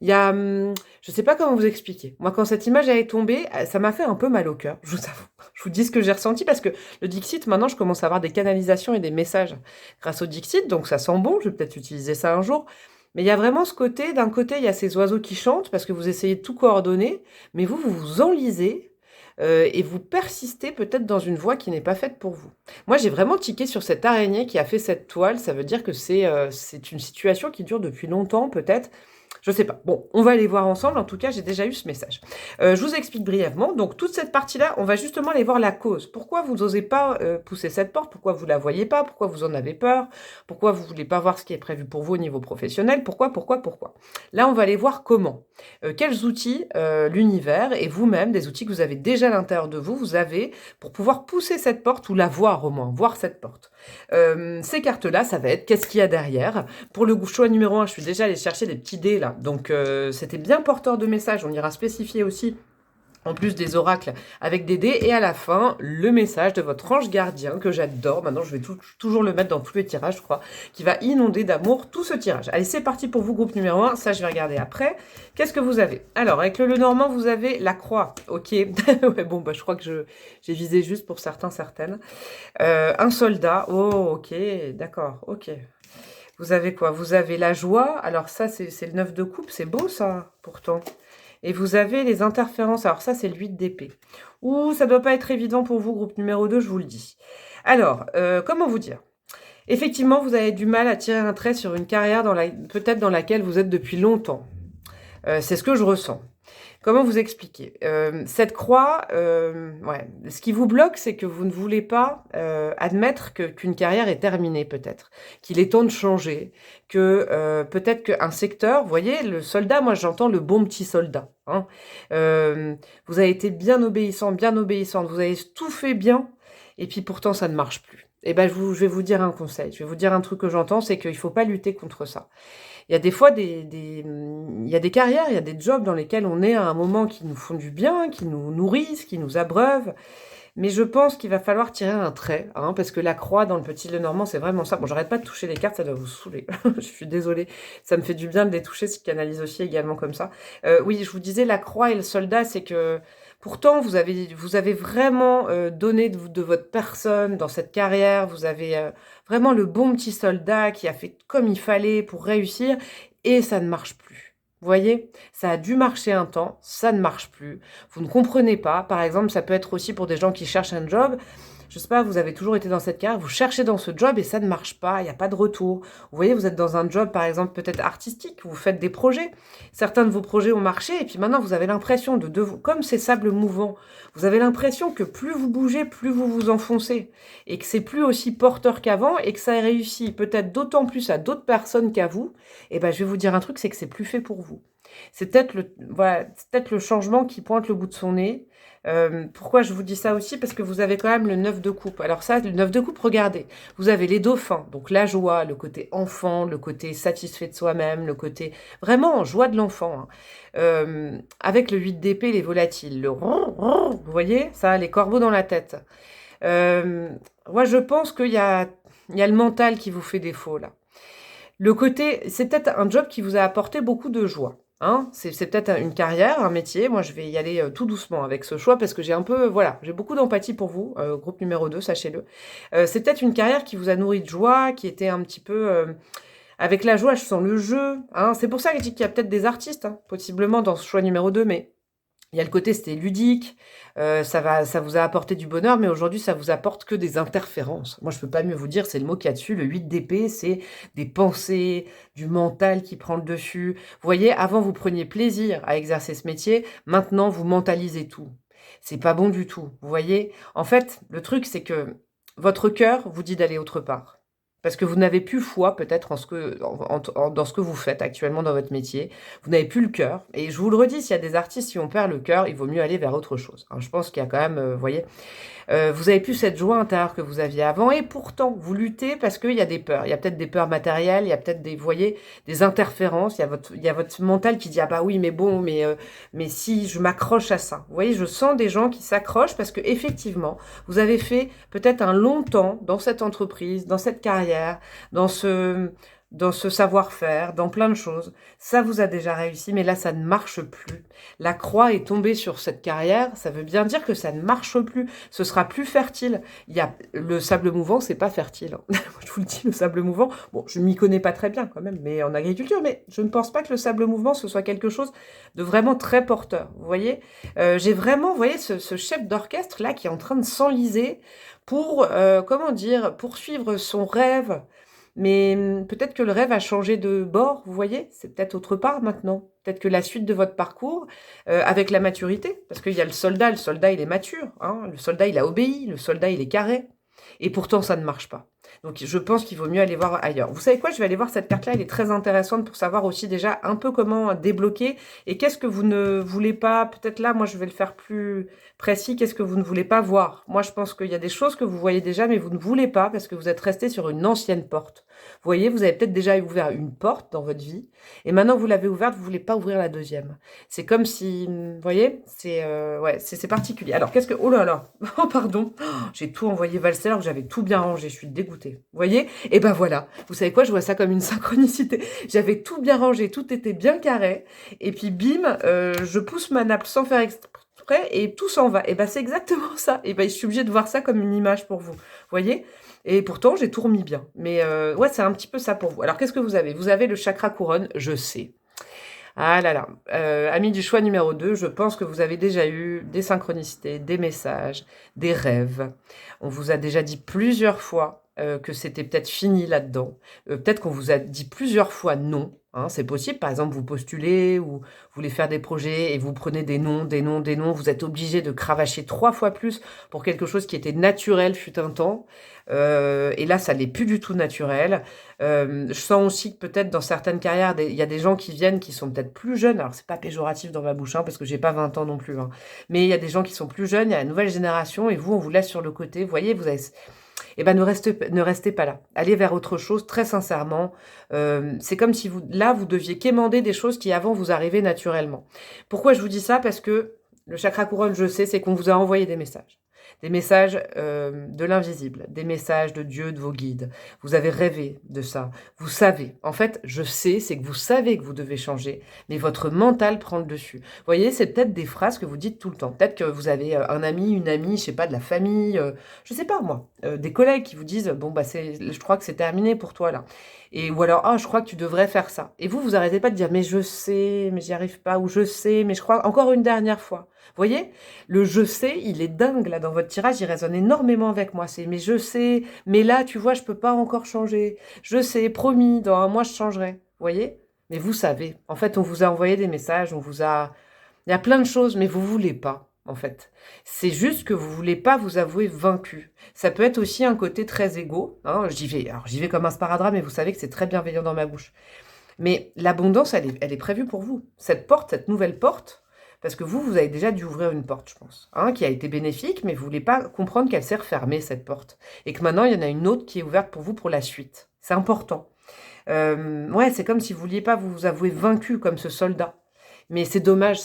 [SPEAKER 1] Il y a... je sais pas comment vous expliquer. Moi, quand cette image est tombée, ça m'a fait un peu mal au cœur, je vous avoue. Je vous dis ce que j'ai ressenti, parce que le Dixit, maintenant, je commence à avoir des canalisations et des messages grâce au Dixit, donc ça sent bon, je vais peut-être utiliser ça un jour. Mais il y a vraiment ce côté, d'un côté, il y a ces oiseaux qui chantent, parce que vous essayez de tout coordonner, mais vous vous enlisez, et vous persistez peut-être dans une voie qui n'est pas faite pour vous. Moi, j'ai vraiment tiqué sur cette araignée qui a fait cette toile, ça veut dire que c'est une situation qui dure depuis longtemps, peut-être. Je sais pas. Bon, on va aller voir ensemble. En tout cas, j'ai déjà eu ce message. Je vous explique brièvement. Donc, toute cette partie-là, on va justement aller voir la cause. Pourquoi vous n'osez pas pousser cette porte? Pourquoi vous la voyez pas? Pourquoi vous en avez peur? Pourquoi vous voulez pas voir ce qui est prévu pour vous au niveau professionnel? Pourquoi? Là, on va aller voir comment. Quels outils l'univers et vous-même, des outils que vous avez déjà à l'intérieur de vous, vous avez pour pouvoir pousser cette porte ou la voir au moins, voir cette porte. Ces cartes-là, ça va être qu'est-ce qu'il y a derrière. Pour le choix numéro 1, je suis déjà allée chercher des petits dés là. Donc, c'était bien porteur de messages. On ira spécifier aussi En plus des oracles avec des dés. Et à la fin, le message de votre ange gardien, que j'adore. Maintenant, je vais toujours le mettre dans tous les tirages, je crois, qui va inonder d'amour tout ce tirage. Allez, c'est parti pour vous, groupe numéro 1. Ça, je vais regarder après. Qu'est-ce que vous avez? Alors, avec le Lenormand, vous avez la croix. Ok. Ouais, bon, bah, je crois que j'ai visé juste pour certains, certaines. Un soldat. Oh, ok. D'accord. Ok. Vous avez quoi? Vous avez la joie. Alors ça, c'est le 9 de coupe. C'est beau, ça, pourtant. Et vous avez les interférences. Alors ça, c'est le 8 d'épée. Ouh, ça doit pas être évident pour vous, groupe numéro 2, je vous le dis. Alors, comment vous dire? Effectivement, vous avez du mal à tirer un trait sur une carrière peut-être dans laquelle vous êtes depuis longtemps. C'est ce que je ressens. Comment vous expliquer? Cette croix, ouais, ce qui vous bloque, c'est que vous ne voulez pas admettre qu'une carrière est terminée, peut-être. Qu'il est temps de changer. Que peut-être qu'un secteur, vous voyez, le soldat, moi j'entends le bon petit soldat. Hein. Vous avez été bien obéissant, bien obéissante. Vous avez tout fait bien. Et puis pourtant, ça ne marche plus. Eh ben, je vais vous dire un conseil. Je vais vous dire un truc que j'entends, c'est qu'il ne faut pas lutter contre ça. Il y a des fois il y a des carrières, il y a des jobs dans lesquels on est à un moment qui nous font du bien, qui nous nourrissent, qui nous abreuvent. Mais je pense qu'il va falloir tirer un trait, hein, parce que la croix dans le petit Lenormand, c'est vraiment ça. Bon, j'arrête pas de toucher les cartes, ça doit vous saouler. Je suis désolée, ça me fait du bien de les toucher, ce qui canalise aussi également comme ça. Oui, je vous disais, la croix et le soldat, c'est que pourtant, vous avez vraiment donné de votre personne dans cette carrière. Vous avez vraiment le bon petit soldat qui a fait comme il fallait pour réussir, et ça ne marche plus. Vous voyez, ça a dû marcher un temps, ça ne marche plus. Vous ne comprenez pas. Par exemple, ça peut être aussi pour des gens qui cherchent un job. Je sais pas, vous avez toujours été dans cette carrière, vous cherchez dans ce job et ça ne marche pas, il n'y a pas de retour. Vous voyez, vous êtes dans un job, par exemple, peut-être artistique, vous faites des projets. Certains de vos projets ont marché et puis maintenant, vous avez l'impression comme ces sables mouvants, vous avez l'impression que plus vous bougez, plus vous vous enfoncez. Et que c'est plus aussi porteur qu'avant et que ça réussit peut-être d'autant plus à d'autres personnes qu'à vous. Et ben, je vais vous dire un truc, c'est que c'est plus fait pour vous. C'est peut-être le changement qui pointe le bout de son nez. Pourquoi je vous dis ça aussi? Parce que vous avez quand même le 9 de coupe. Alors ça, le 9 de coupe, regardez. Vous avez les dauphins, donc la joie, le côté enfant, le côté satisfait de soi-même, le côté vraiment joie de l'enfant. Hein. Avec le 8 d'épée, les volatiles, le vous voyez ça, les corbeaux dans la tête. Moi, je pense qu'il y a le mental qui vous fait défaut là. Le côté, c'est peut-être un job qui vous a apporté beaucoup de joie. Hein, c'est peut-être une carrière, un métier. Moi, je vais y aller tout doucement avec ce choix parce que j'ai j'ai beaucoup d'empathie pour vous, groupe numéro 2, sachez-le. C'est peut-être une carrière qui vous a nourri de joie, qui était un petit peu... avec la joie, je sens le jeu. Hein, c'est pour ça que je dis qu'il y a peut-être des artistes, hein, possiblement dans ce choix numéro 2, mais... Il y a le côté, c'était ludique, ça vous a apporté du bonheur, mais aujourd'hui, ça vous apporte que des interférences. Moi, je peux pas mieux vous dire, c'est le mot qu'il y a dessus. Le 8 d'épée, c'est des pensées, du mental qui prend le dessus. Vous voyez, avant, vous preniez plaisir à exercer ce métier. Maintenant, vous mentalisez tout. C'est pas bon du tout. Vous voyez, en fait, le truc, c'est que votre cœur vous dit d'aller autre part. Parce que vous n'avez plus foi peut-être dans ce que vous faites actuellement dans votre métier. Vous n'avez plus le cœur. Et je vous le redis, s'il y a des artistes, si on perd le cœur, il vaut mieux aller vers autre chose. Alors, je pense qu'il y a quand même, vous voyez, vous avez plus cette joie intérieure que vous aviez avant. Et pourtant, vous luttez parce qu'il y a des peurs. Il y a peut-être des peurs matérielles, il y a peut-être vous voyez, des interférences. Il y a votre mental qui dit, ah bah oui, mais bon, mais si je m'accroche à ça. Vous voyez, je sens des gens qui s'accrochent parce que effectivement, vous avez fait peut-être un long temps dans cette entreprise, dans cette carrière, dans ce savoir-faire, dans plein de choses. Ça vous a déjà réussi, mais là, ça ne marche plus. La croix est tombée sur cette carrière, ça veut bien dire que ça ne marche plus. Ce sera plus fertile. Il y a le sable mouvant, c'est pas fertile. Je vous le dis, le sable mouvant, bon, je m'y connais pas très bien quand même, mais en agriculture, mais je ne pense pas que le sable mouvant, ce soit quelque chose de vraiment très porteur. Vous voyez, j'ai vraiment, vous voyez, ce chef d'orchestre là qui est en train de s'enliser pour, comment dire, poursuivre son rêve. Mais peut-être que le rêve a changé de bord, vous voyez, c'est peut-être autre part maintenant. Peut-être que la suite de votre parcours, avec la maturité, parce qu'il y a le soldat il est mature, hein, le soldat il a obéi, le soldat il est carré, et pourtant ça ne marche pas. Donc, je pense qu'il vaut mieux aller voir ailleurs. Vous savez quoi? Je vais aller voir cette carte-là. Elle est très intéressante pour savoir aussi déjà un peu comment débloquer et qu'est-ce que vous ne voulez pas. Peut-être là, moi, je vais le faire plus précis. Qu'est-ce que vous ne voulez pas voir? Moi, je pense qu'il y a des choses que vous voyez déjà, mais vous ne voulez pas parce que vous êtes resté sur une ancienne porte. Vous voyez, vous avez peut-être déjà ouvert une porte dans votre vie et maintenant vous l'avez ouverte, vous voulez pas ouvrir la deuxième. C'est comme si, vous voyez, ouais, c'est particulier. Alors, qu'est-ce que... Oh là là, oh pardon, j'ai tout envoyé valser alors que j'avais tout bien rangé, je suis dégoûtée. Vous voyez? Et ben voilà, vous savez quoi, je vois ça comme une synchronicité. J'avais tout bien rangé, tout était bien carré, et puis bim, je pousse ma nappe sans faire exprès, et tout s'en va. Et ben c'est exactement ça. Et ben je suis obligée de voir ça comme une image pour vous. Vous voyez? Et pourtant, j'ai tout remis bien. Mais ouais, c'est un petit peu ça pour vous. Alors, qu'est-ce que vous avez? Vous avez le chakra couronne, je sais. Ah là là, ami du choix numéro 2, je pense que vous avez déjà eu des synchronicités, des messages, des rêves. On vous a déjà dit plusieurs fois que c'était peut-être fini là-dedans. Peut-être qu'on vous a dit plusieurs fois non. Hein, c'est possible, par exemple, vous postulez ou vous voulez faire des projets et vous prenez des noms, des noms, des noms. Vous êtes obligé de cravacher 3 fois plus pour quelque chose qui était naturel fut un temps. Et là, ça n'est plus du tout naturel. Je sens aussi que peut-être dans certaines carrières, il y a des gens qui viennent qui sont peut-être plus jeunes. Alors, c'est pas péjoratif dans ma bouche, hein, parce que j'ai pas 20 ans non plus. Hein. Mais il y a des gens qui sont plus jeunes, il y a la nouvelle génération, et vous, on vous laisse sur le côté. Vous voyez, vous avez... Eh ben, ne restez pas là. Allez vers autre chose, très sincèrement. C'est comme si là, vous deviez quémander des choses qui avant vous arrivaient naturellement. Pourquoi je vous dis ça? Parce que le chakra couronne, je sais, c'est qu'on vous a envoyé des messages. Des messages de l'invisible, des messages de Dieu, de vos guides. Vous avez rêvé de ça. Vous savez. En fait, je sais, c'est que vous savez que vous devez changer, mais votre mental prend le dessus. Vous voyez, c'est peut-être des phrases que vous dites tout le temps. Peut-être que vous avez un ami, une amie, je sais pas, de la famille, je sais pas moi, des collègues qui vous disent, bon, bah, je crois que c'est terminé pour toi là. Et, ou alors, ah, je crois que tu devrais faire ça. Et vous arrêtez pas de dire, mais je sais, mais j'y arrive pas, ou je sais, mais je crois encore une dernière fois. Vous voyez, le je sais, il est dingue là dans votre tirage, il résonne énormément avec moi. C'est mais je sais, mais là, tu vois, je peux pas encore changer. Je sais, promis, dans un mois, je changerai. Vous voyez? Mais vous savez, en fait, on vous a envoyé des messages, il y a plein de choses, mais vous voulez pas. En fait, c'est juste que vous voulez pas vous avouer vaincu. Ça peut être aussi un côté très égo. Hein, j'y vais comme un sparadrap, mais vous savez que c'est très bienveillant dans ma bouche. Mais l'abondance, elle est prévue pour vous. Cette porte, cette nouvelle porte, parce que vous avez déjà dû ouvrir une porte, je pense, hein, qui a été bénéfique, mais vous voulez pas comprendre qu'elle s'est refermée, cette porte. Et que maintenant, il y en a une autre qui est ouverte pour vous pour la suite. C'est important. Ouais, c'est comme si vous vouliez pas vous avouer vaincu comme ce soldat. Mais c'est dommage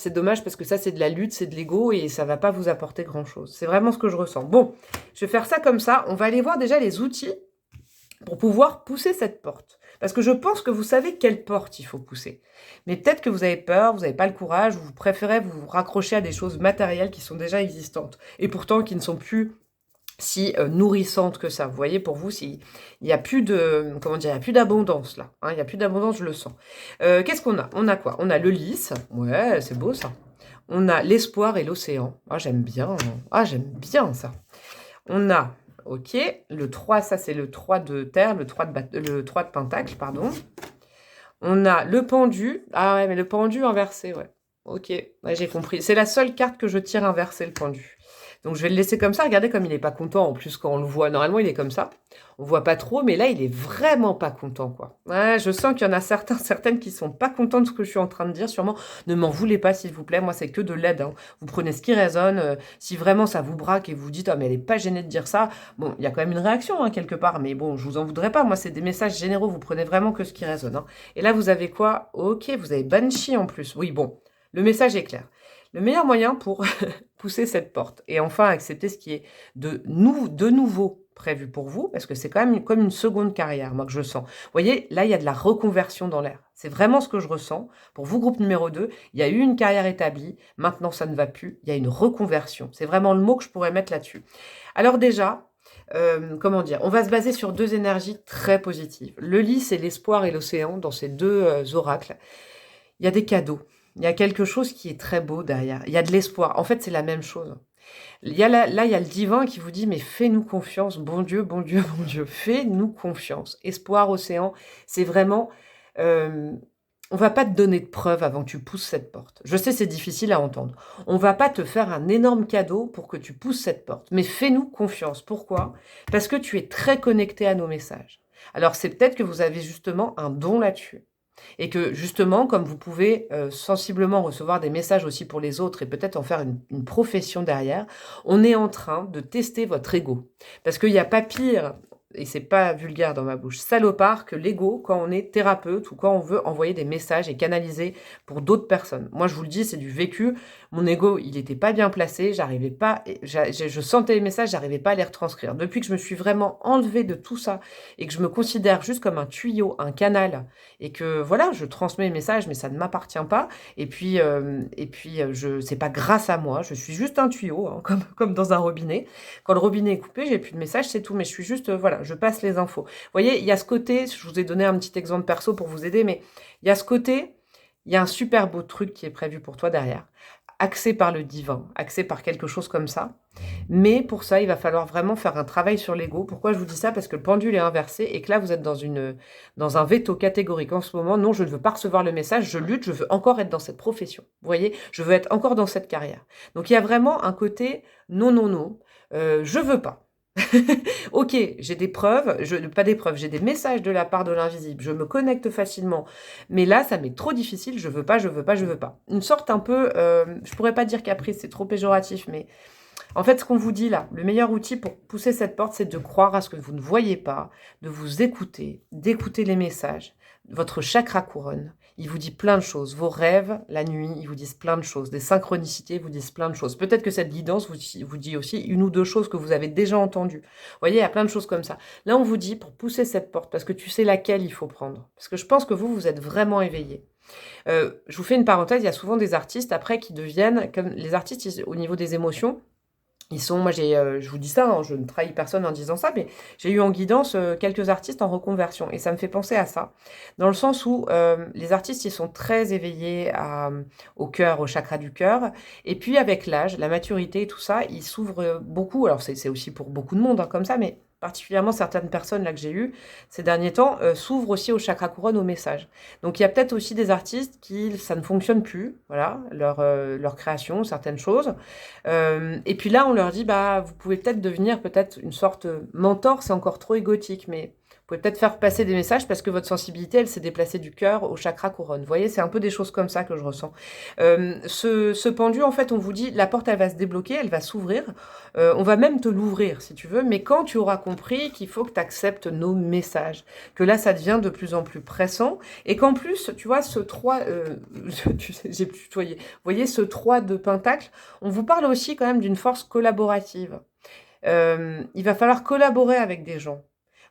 [SPEAKER 1] parce que ça, c'est de la lutte, c'est de l'ego et ça va pas vous apporter grand-chose. C'est vraiment ce que je ressens. Bon, je vais faire ça comme ça. On va aller voir déjà les outils pour pouvoir pousser cette porte. Parce que je pense que vous savez quelle porte il faut pousser. Mais peut-être que vous avez peur, vous n'avez pas le courage, ou vous préférez vous raccrocher à des choses matérielles qui sont déjà existantes. Et pourtant qui ne sont plus si nourrissantes que ça. Vous voyez, pour vous, il n'y a plus de, comment dire, il n'y a plus d'abondance là. Hein, il n'y a plus d'abondance, je le sens. Qu'est-ce qu'on a? On a quoi? On a le lys. Ouais, c'est beau ça. On a l'espoir et l'océan. Ah, j'aime bien. Ah, j'aime bien ça. On a, ok, le 3, ça c'est le 3 de terre, le 3 de pentacle, pardon. On a le pendu. Ah ouais, mais le pendu inversé, ouais. Ok, ouais, j'ai compris. C'est la seule carte que je tire inversée, le pendu. Donc je vais le laisser comme ça. Regardez comme il n'est pas content. En plus, quand on le voit, normalement il est comme ça. On voit pas trop, mais là il est vraiment pas content, quoi. Ouais, je sens qu'il y en a certaines qui sont pas contentes de ce que je suis en train de dire. Sûrement, ne m'en voulez pas, s'il vous plaît. Moi, c'est que de l'aide. Hein. Vous prenez ce qui résonne. Si vraiment ça vous braque et vous dites, ah mais elle est pas gênée de dire ça. Bon, il y a quand même une réaction hein, quelque part, mais bon, je vous en voudrais pas. Moi, c'est des messages généraux. Vous prenez vraiment que ce qui résonne. Hein. Et là, vous avez quoi? Ok, vous avez Banshee en plus. Oui, bon, le message est clair. Le meilleur moyen pour pousser cette porte et enfin accepter ce qui est de nouveau prévu pour vous, parce que c'est quand même comme une seconde carrière, moi, que je sens. Vous voyez, là, il y a de la reconversion dans l'air. C'est vraiment ce que je ressens. Pour vous, groupe numéro 2, il y a eu une carrière établie. Maintenant, ça ne va plus. Il y a une reconversion. C'est vraiment le mot que je pourrais mettre là-dessus. Alors déjà, comment dire, on va se baser sur 2 énergies très positives. Le lys, c'est l'espoir et l'océan dans ces 2 oracles. Il y a des cadeaux. Il y a quelque chose qui est très beau derrière. Il y a de l'espoir. En fait, c'est la même chose. Il y a là, il y a le divin qui vous dit, mais fais-nous confiance, bon Dieu, bon Dieu, bon Dieu, fais-nous confiance. Espoir, océan, c'est vraiment on va pas te donner de preuves avant que tu pousses cette porte. Je sais, c'est difficile à entendre. On va pas te faire un énorme cadeau pour que tu pousses cette porte. Mais fais-nous confiance. Pourquoi? Parce que tu es très connecté à nos messages. Alors, c'est peut-être que vous avez justement un don là-dessus. Et que justement, comme vous pouvez sensiblement recevoir des messages aussi pour les autres et peut-être en faire une profession derrière, on est en train de tester votre ego. Parce qu'il n'y a pas pire, et c'est pas vulgaire dans ma bouche, salopard que l'ego quand on est thérapeute ou quand on veut envoyer des messages et canaliser pour d'autres personnes. Moi, je vous le dis, c'est du vécu. Mon ego, il n'était pas bien placé, j'arrivais pas, je sentais les messages, j'arrivais pas à les retranscrire. Depuis que je me suis vraiment enlevée de tout ça et que je me considère juste comme un tuyau, un canal, et que voilà, je transmets les messages, mais ça ne m'appartient pas. Et puis, c'est pas grâce à moi, je suis juste un tuyau, hein, comme dans un robinet. Quand le robinet est coupé, j'ai plus de messages, c'est tout. Mais je suis juste, voilà, je passe les infos. Vous voyez, il y a ce côté, je vous ai donné un petit exemple perso pour vous aider, mais il y a ce côté, il y a un super beau truc qui est prévu pour toi derrière, axé par le divin, axé par quelque chose comme ça. Mais pour ça, il va falloir vraiment faire un travail sur l'ego. Pourquoi je vous dis ça? Parce que le pendule est inversé et que là, vous êtes dans un veto catégorique en ce moment. Non, je ne veux pas recevoir le message, je lutte, je veux encore être dans cette profession. Vous voyez? Je veux être encore dans cette carrière. Donc, il y a vraiment un côté non, non, non, je veux pas. Ok, j'ai des preuves, pas des preuves, j'ai des messages de la part de l'invisible, je me connecte facilement, mais là, ça m'est trop difficile, je veux pas, je veux pas, je veux pas. Une sorte un peu, je pourrais pas dire caprice, c'est trop péjoratif, mais en fait, ce qu'on vous dit là, le meilleur outil pour pousser cette porte, c'est de croire à ce que vous ne voyez pas, de vous écouter, d'écouter les messages. Votre chakra couronne, il vous dit plein de choses. Vos rêves, la nuit, ils vous disent plein de choses. Des synchronicités vous disent plein de choses. Peut-être que cette guidance vous dit aussi une ou deux choses que vous avez déjà entendues. Vous voyez, il y a plein de choses comme ça. Là, on vous dit pour pousser cette porte, parce que tu sais laquelle il faut prendre. Parce que je pense que vous êtes vraiment éveillé. Je vous fais une parenthèse, il y a souvent des artistes après qui deviennent, comme les artistes au niveau des émotions, ils sont, moi je vous dis ça, hein, je ne trahis personne en disant ça, mais j'ai eu en guidance quelques artistes en reconversion et ça me fait penser à ça, dans le sens où les artistes ils sont très éveillés au cœur, au chakra du cœur, et puis avec l'âge, la maturité et tout ça, ils s'ouvrent beaucoup. Alors c'est aussi pour beaucoup de monde hein, comme ça, mais particulièrement certaines personnes là que j'ai eues ces derniers temps s'ouvrent aussi au chakra couronne, au message. Donc il y a peut-être aussi des artistes qui ça ne fonctionne plus, voilà, leur création, certaines choses. Et puis là, on leur dit, bah, vous pouvez peut-être devenir peut-être une sorte mentor, c'est encore trop égotique, mais vous pouvez peut-être faire passer des messages parce que votre sensibilité, elle s'est déplacée du cœur au chakra couronne. Vous voyez, c'est un peu des choses comme ça que je ressens. Ce pendu, en fait, on vous dit, la porte, elle va se débloquer, elle va s'ouvrir. On va même te l'ouvrir, si tu veux, mais quand tu auras compris qu'il faut que tu acceptes nos messages, que là, ça devient de plus en plus pressant, et qu'en plus, tu vois, ce 3, j'ai plus tutoyé, vous voyez, ce 3 de pentacle, on vous parle aussi quand même d'une force collaborative. Il va falloir collaborer avec des gens,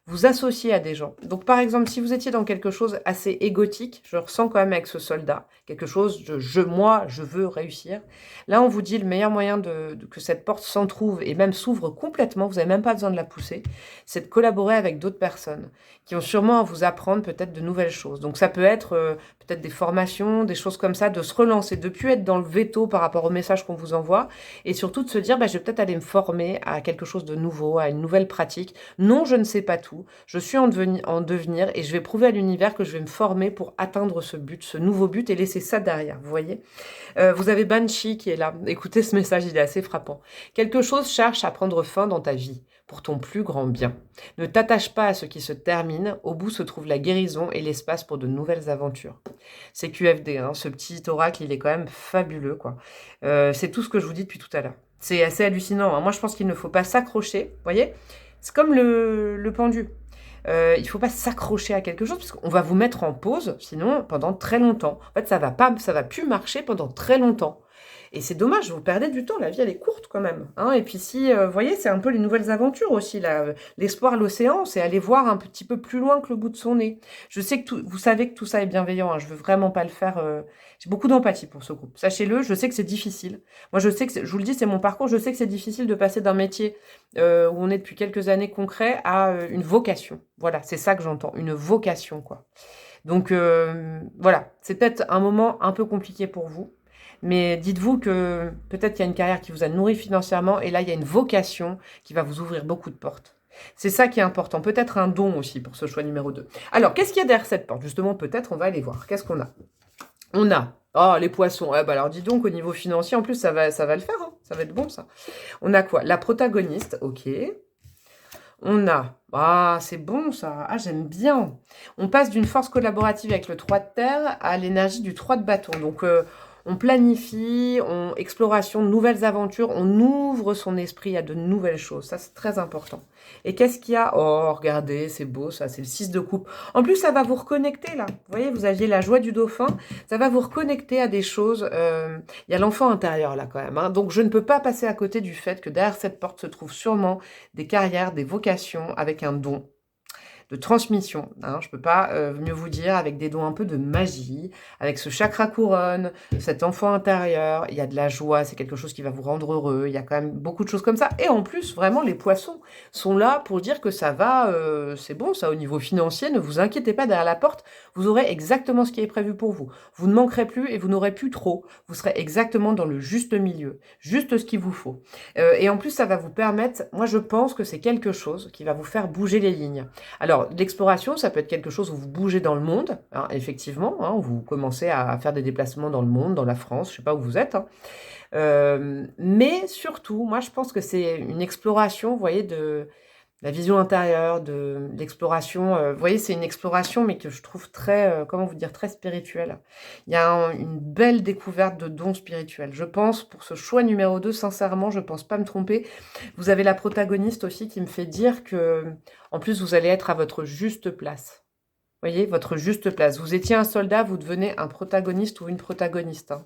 [SPEAKER 1] vous associer à des gens. Donc par exemple, si vous étiez dans quelque chose assez égotique, je ressens quand même avec ce soldat, quelque chose de moi, je veux réussir. Là, on vous dit le meilleur moyen que cette porte s'entrouvre et même s'ouvre complètement, vous n'avez même pas besoin de la pousser, c'est de collaborer avec d'autres personnes qui ont sûrement à vous apprendre peut-être de nouvelles choses. Donc ça peut être peut-être des formations, des choses comme ça, de se relancer, de plus être dans le veto par rapport au message qu'on vous envoie, et surtout de se dire, bah, je vais peut-être aller me former à quelque chose de nouveau, à une nouvelle pratique. Non, je ne sais pas tout, je suis en devenir, et je vais prouver à l'univers que je vais me former pour atteindre ce but, ce nouveau but, et laisser ça derrière, vous voyez. Vous avez Banshee qui est là. Écoutez ce message, il est assez frappant. Quelque chose cherche à prendre fin dans ta vie, pour ton plus grand bien. Ne t'attache pas à ce qui se termine, au bout se trouve la guérison et l'espace pour de nouvelles aventures. C'est QFD, hein, ce petit oracle, il est quand même fabuleux, quoi. C'est tout ce que je vous dis depuis tout à l'heure. C'est assez hallucinant, hein. Moi, je pense qu'il ne faut pas s'accrocher, vous voyez. C'est comme le pendu. Il ne faut pas s'accrocher à quelque chose parce qu'on va vous mettre en pause, sinon pendant très longtemps. En fait, ça va plus marcher pendant très longtemps. Et c'est dommage, vous perdez du temps, la vie elle est courte quand même. Hein. Et puis si, vous voyez, c'est un peu les nouvelles aventures aussi. L'espoir, l'océan, c'est aller voir un petit peu plus loin que le bout de son nez. Je sais que vous savez que tout ça est bienveillant, hein. Je veux vraiment pas le faire. J'ai beaucoup d'empathie pour ce groupe. Sachez-le, je sais que c'est difficile. Moi, je sais que, je vous le dis, c'est mon parcours, je sais que c'est difficile de passer d'un métier où on est depuis quelques années concret à une vocation. Voilà, c'est ça que j'entends, une vocation, quoi. Donc voilà, c'est peut-être un moment un peu compliqué pour vous. Mais dites-vous que peut-être qu'il y a une carrière qui vous a nourri financièrement et là, il y a une vocation qui va vous ouvrir beaucoup de portes. C'est ça qui est important. Peut-être un don aussi pour ce choix numéro 2. Alors, qu'est-ce qu'il y a derrière cette porte? Justement, peut-être, on va aller voir. Qu'est-ce qu'on a? On a... Oh, les poissons. Ah, bah alors, dis donc, au niveau financier, en plus, ça va le faire. Hein. Ça va être bon, ça. On a quoi? La protagoniste, ok. On a... Ah, c'est bon, ça. Ah, j'aime bien. On passe d'une force collaborative avec le 3 de terre à l'énergie du 3 de bâton. Donc, on planifie, exploration, de nouvelles aventures, on ouvre son esprit à de nouvelles choses. Ça, c'est très important. Et qu'est-ce qu'il y a? Oh, regardez, c'est beau, ça, c'est le 6 de coupe. En plus, ça va vous reconnecter, là. Vous voyez, vous aviez la joie du dauphin. Ça va vous reconnecter à des choses. Il y a l'enfant intérieur, là, quand même. Hein. Donc, je ne peux pas passer à côté du fait que derrière cette porte se trouvent sûrement des carrières, des vocations avec un don de transmission. Hein, je peux pas mieux vous dire, avec des dons un peu de magie, avec ce chakra couronne, cet enfant intérieur, il y a de la joie, c'est quelque chose qui va vous rendre heureux, il y a quand même beaucoup de choses comme ça. Et en plus, vraiment, les poissons sont là pour dire que ça va, c'est bon, ça, au niveau financier, ne vous inquiétez pas, derrière la porte, vous aurez exactement ce qui est prévu pour vous. Vous ne manquerez plus et vous n'aurez plus trop. Vous serez exactement dans le juste milieu, juste ce qu'il vous faut. Et en plus, ça va vous permettre, moi je pense que c'est quelque chose qui va vous faire bouger les lignes. Alors, l'exploration, ça peut être quelque chose où vous bougez dans le monde, hein, effectivement, hein, vous commencez à faire des déplacements dans le monde, dans la France, je sais pas où vous êtes, hein. Mais surtout, moi je pense que c'est une exploration, vous voyez, de la vision intérieure, de l'exploration, vous voyez, c'est une exploration, mais que je trouve très, comment vous dire, très spirituelle. Il y a une belle découverte de dons spirituels. Je pense, pour ce choix numéro 2, sincèrement, je pense pas me tromper. Vous avez la protagoniste aussi qui me fait dire que, en plus, vous allez être à votre juste place. Vous voyez, votre juste place. Vous étiez un soldat, vous devenez un protagoniste ou une protagoniste. Hein.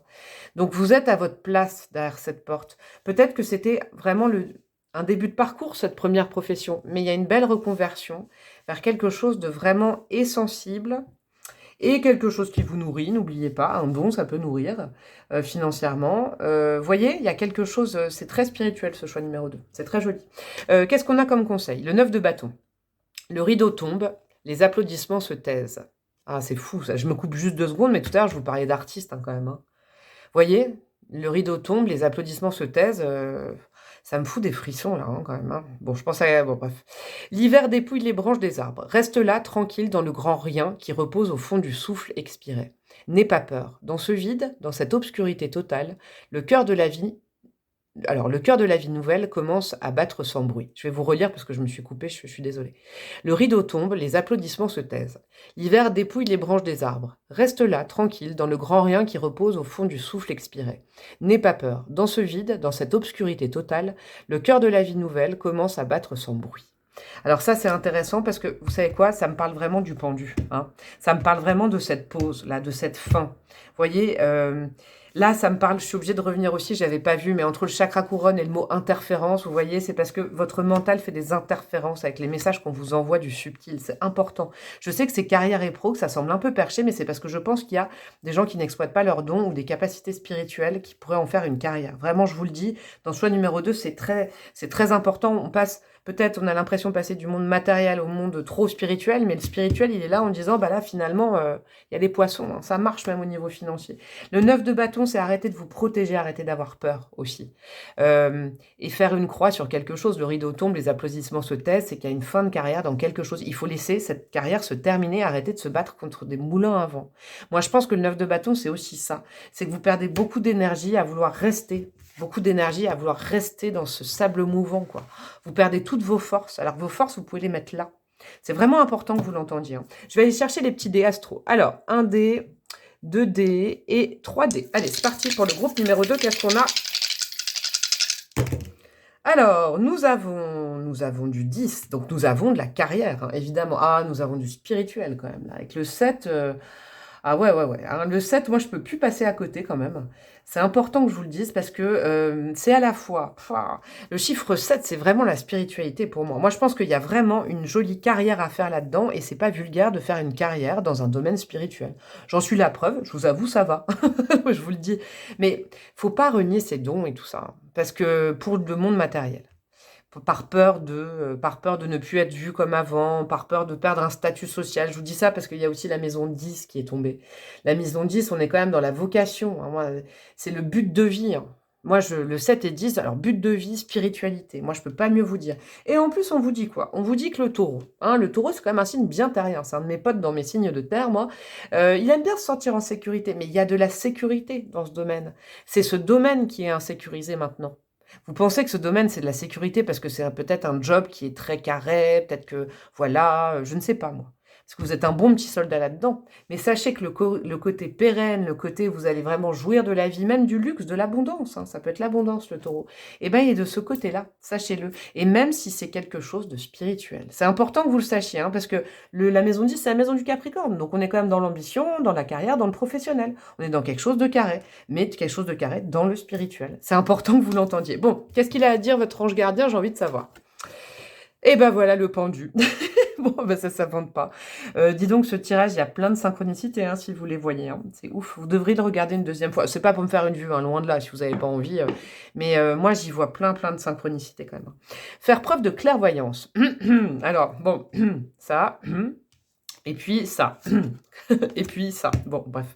[SPEAKER 1] Donc, vous êtes à votre place derrière cette porte. Peut-être que c'était vraiment un début de parcours, cette première profession, mais il y a une belle reconversion vers quelque chose de vraiment essentiel et quelque chose qui vous nourrit, n'oubliez pas, un don, ça peut nourrir financièrement. Voyez, il y a quelque chose, c'est très spirituel ce choix numéro 2, c'est très joli. Qu'est-ce qu'on a comme conseil? Le 9 de bâton. Le rideau tombe, les applaudissements se taisent. Ah, c'est fou ça, je me coupe juste 2 secondes, mais tout à l'heure je vous parlais d'artistes hein, quand même. Hein. Voyez, le rideau tombe, les applaudissements se taisent... Ça me fout des frissons, là, hein, quand même. Hein. Bon, je pense à... Bon, bref. L'hiver dépouille les branches des arbres. Reste là, tranquille, dans le grand rien qui repose au fond du souffle expiré. N'aie pas peur. Dans ce vide, dans cette obscurité totale, le cœur de la vie... Alors, le cœur de la vie nouvelle commence à battre sans bruit. Je vais vous relire parce que je me suis coupée, je suis désolée. Le rideau tombe, les applaudissements se taisent. L'hiver dépouille les branches des arbres. Reste là, tranquille, dans le grand rien qui repose au fond du souffle expiré. N'aie pas peur. Dans ce vide, dans cette obscurité totale, le cœur de la vie nouvelle commence à battre sans bruit. Alors ça, c'est intéressant parce que, vous savez quoi, ça me parle vraiment du pendu. Hein. Ça me parle vraiment de cette pause, là, de cette fin. Vous voyez, là, ça me parle, je suis obligée de revenir aussi, j'avais pas vu, mais entre le chakra couronne et le mot interférence, vous voyez, c'est parce que votre mental fait des interférences avec les messages qu'on vous envoie du subtil. C'est important. Je sais que c'est carrière et pro, que ça semble un peu perché, mais c'est parce que je pense qu'il y a des gens qui n'exploitent pas leurs dons ou des capacités spirituelles qui pourraient en faire une carrière. Vraiment, je vous le dis, dans choix numéro 2, c'est très important. On passe... Peut-être on a l'impression de passer du monde matériel au monde trop spirituel, mais le spirituel, il est là en disant, bah là, finalement, il y a des poissons, hein, ça marche même au niveau financier. Le 9 de bâton, c'est arrêter de vous protéger, arrêter d'avoir peur aussi. Et faire une croix sur quelque chose. Le rideau tombe, les applaudissements se taisent, c'est qu'il y a une fin de carrière dans quelque chose. Il faut laisser cette carrière se terminer, arrêter de se battre contre des moulins à vent. Moi, je pense que le 9 de bâton, c'est aussi ça. C'est que vous perdez beaucoup d'énergie à vouloir rester dans ce sable mouvant, quoi. Vous perdez toutes vos forces. Alors, vos forces, vous pouvez les mettre là. C'est vraiment important que vous l'entendiez. Hein. Je vais aller chercher les petits dés astro. Alors, 1D, 2D et 3D. Allez, c'est parti pour le groupe numéro 2. Qu'est-ce qu'on a? Alors, nous avons du 10. Donc, nous avons de la carrière, hein, évidemment. Ah, nous avons du spirituel, quand même. Là. Avec le 7... Ah ouais. Hein, le 7, moi, je peux plus passer à côté quand même. C'est important que je vous le dise parce que c'est à la fois... le chiffre 7, c'est vraiment la spiritualité pour moi. Moi, je pense qu'il y a vraiment une jolie carrière à faire là-dedans et c'est pas vulgaire de faire une carrière dans un domaine spirituel. J'en suis la preuve, je vous avoue, ça va. Je vous le dis. Mais faut pas renier ses dons et tout ça. Hein, parce que pour le monde matériel. Par peur de ne plus être vu comme avant, par peur de perdre un statut social. Je vous dis ça parce qu'il y a aussi la maison 10 qui est tombée. La maison 10, on est quand même dans la vocation. Hein, c'est le but de vie. Hein. Moi, le 7 et 10, alors but de vie, spiritualité. Moi, je peux pas mieux vous dire. Et en plus, on vous dit quoi? On vous dit que le taureau, hein, le taureau, c'est quand même un signe bien terrien. C'est un de mes potes dans mes signes de terre, moi. Il aime bien se sentir en sécurité, mais il y a de la sécurité dans ce domaine. C'est ce domaine qui est insécurisé maintenant. Vous pensez que ce domaine, c'est de la sécurité parce que c'est peut-être un job qui est très carré, peut-être que, voilà, je ne sais pas, moi. Parce que vous êtes un bon petit soldat là-dedans. Mais sachez que le côté pérenne, le côté où vous allez vraiment jouir de la vie, même du luxe, de l'abondance, hein, ça peut être l'abondance, le taureau, eh bien, il est de ce côté-là, sachez-le. Et même si c'est quelque chose de spirituel. C'est important que vous le sachiez, hein, parce que la maison 10, c'est la maison du Capricorne. Donc, on est quand même dans l'ambition, dans la carrière, dans le professionnel. On est dans quelque chose de carré, mais quelque chose de carré dans le spirituel. C'est important que vous l'entendiez. Bon, qu'est-ce qu'il a à dire, votre ange gardien? J'ai envie de savoir. Et ben voilà le pendu. Bon, ben ça s'invente pas. Dis donc, ce tirage, il y a plein de synchronicités, hein, si vous les voyez. Hein. C'est ouf. Vous devriez le regarder une deuxième fois. C'est pas pour me faire une vue, hein, loin de là, si vous n'avez pas envie. Mais moi, j'y vois plein de synchronicités quand même. Hein. Faire preuve de clairvoyance. Alors, bon, ça. Et puis ça. Et puis ça. Bon, bref.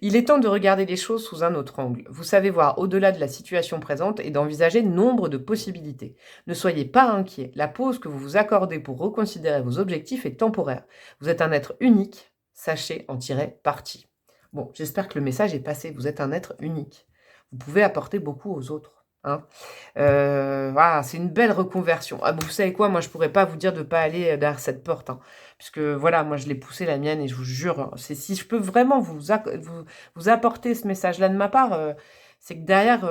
[SPEAKER 1] Il est temps de regarder les choses sous un autre angle. Vous savez voir au-delà de la situation présente et d'envisager nombre de possibilités. Ne soyez pas inquiet. La pause que vous vous accordez pour reconsidérer vos objectifs est temporaire. Vous êtes un être unique. Sachez en tirer parti. Bon, j'espère que le message est passé. Vous êtes un être unique. Vous pouvez apporter beaucoup aux autres. Hein. Voilà, c'est une belle reconversion. Ah, bon, vous savez quoi, moi je pourrais pas vous dire de pas aller derrière cette porte, hein, puisque voilà, moi je l'ai poussée la mienne et je vous jure, hein, c'est si je peux vraiment vous apporter ce message-là de ma part, c'est que derrière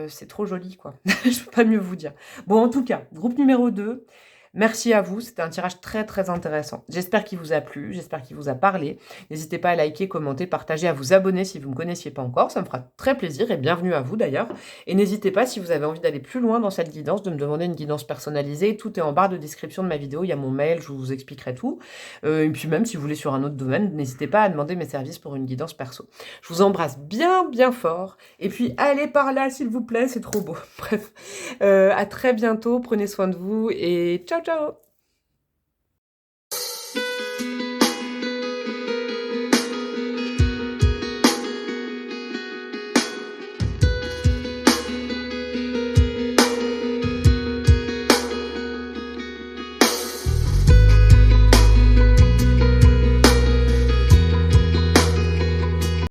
[SPEAKER 1] c'est trop joli, quoi. Je peux pas mieux vous dire. Bon, en tout cas, groupe numéro 2. Merci à vous, c'était un tirage très intéressant. J'espère qu'il vous a plu, j'espère qu'il vous a parlé. N'hésitez pas à liker, commenter, partager, à vous abonner si vous ne me connaissiez pas encore, ça me fera très plaisir et bienvenue à vous d'ailleurs. Et n'hésitez pas, si vous avez envie d'aller plus loin dans cette guidance, de me demander une guidance personnalisée. Tout est en barre de description de ma vidéo, il y a mon mail, je vous expliquerai tout. Et puis même si vous voulez sur un autre domaine, n'hésitez pas à demander mes services pour une guidance perso. Je vous embrasse bien fort. Et puis allez par là s'il vous plaît, c'est trop beau. Bref, à très bientôt, prenez soin de vous et ciao ciao.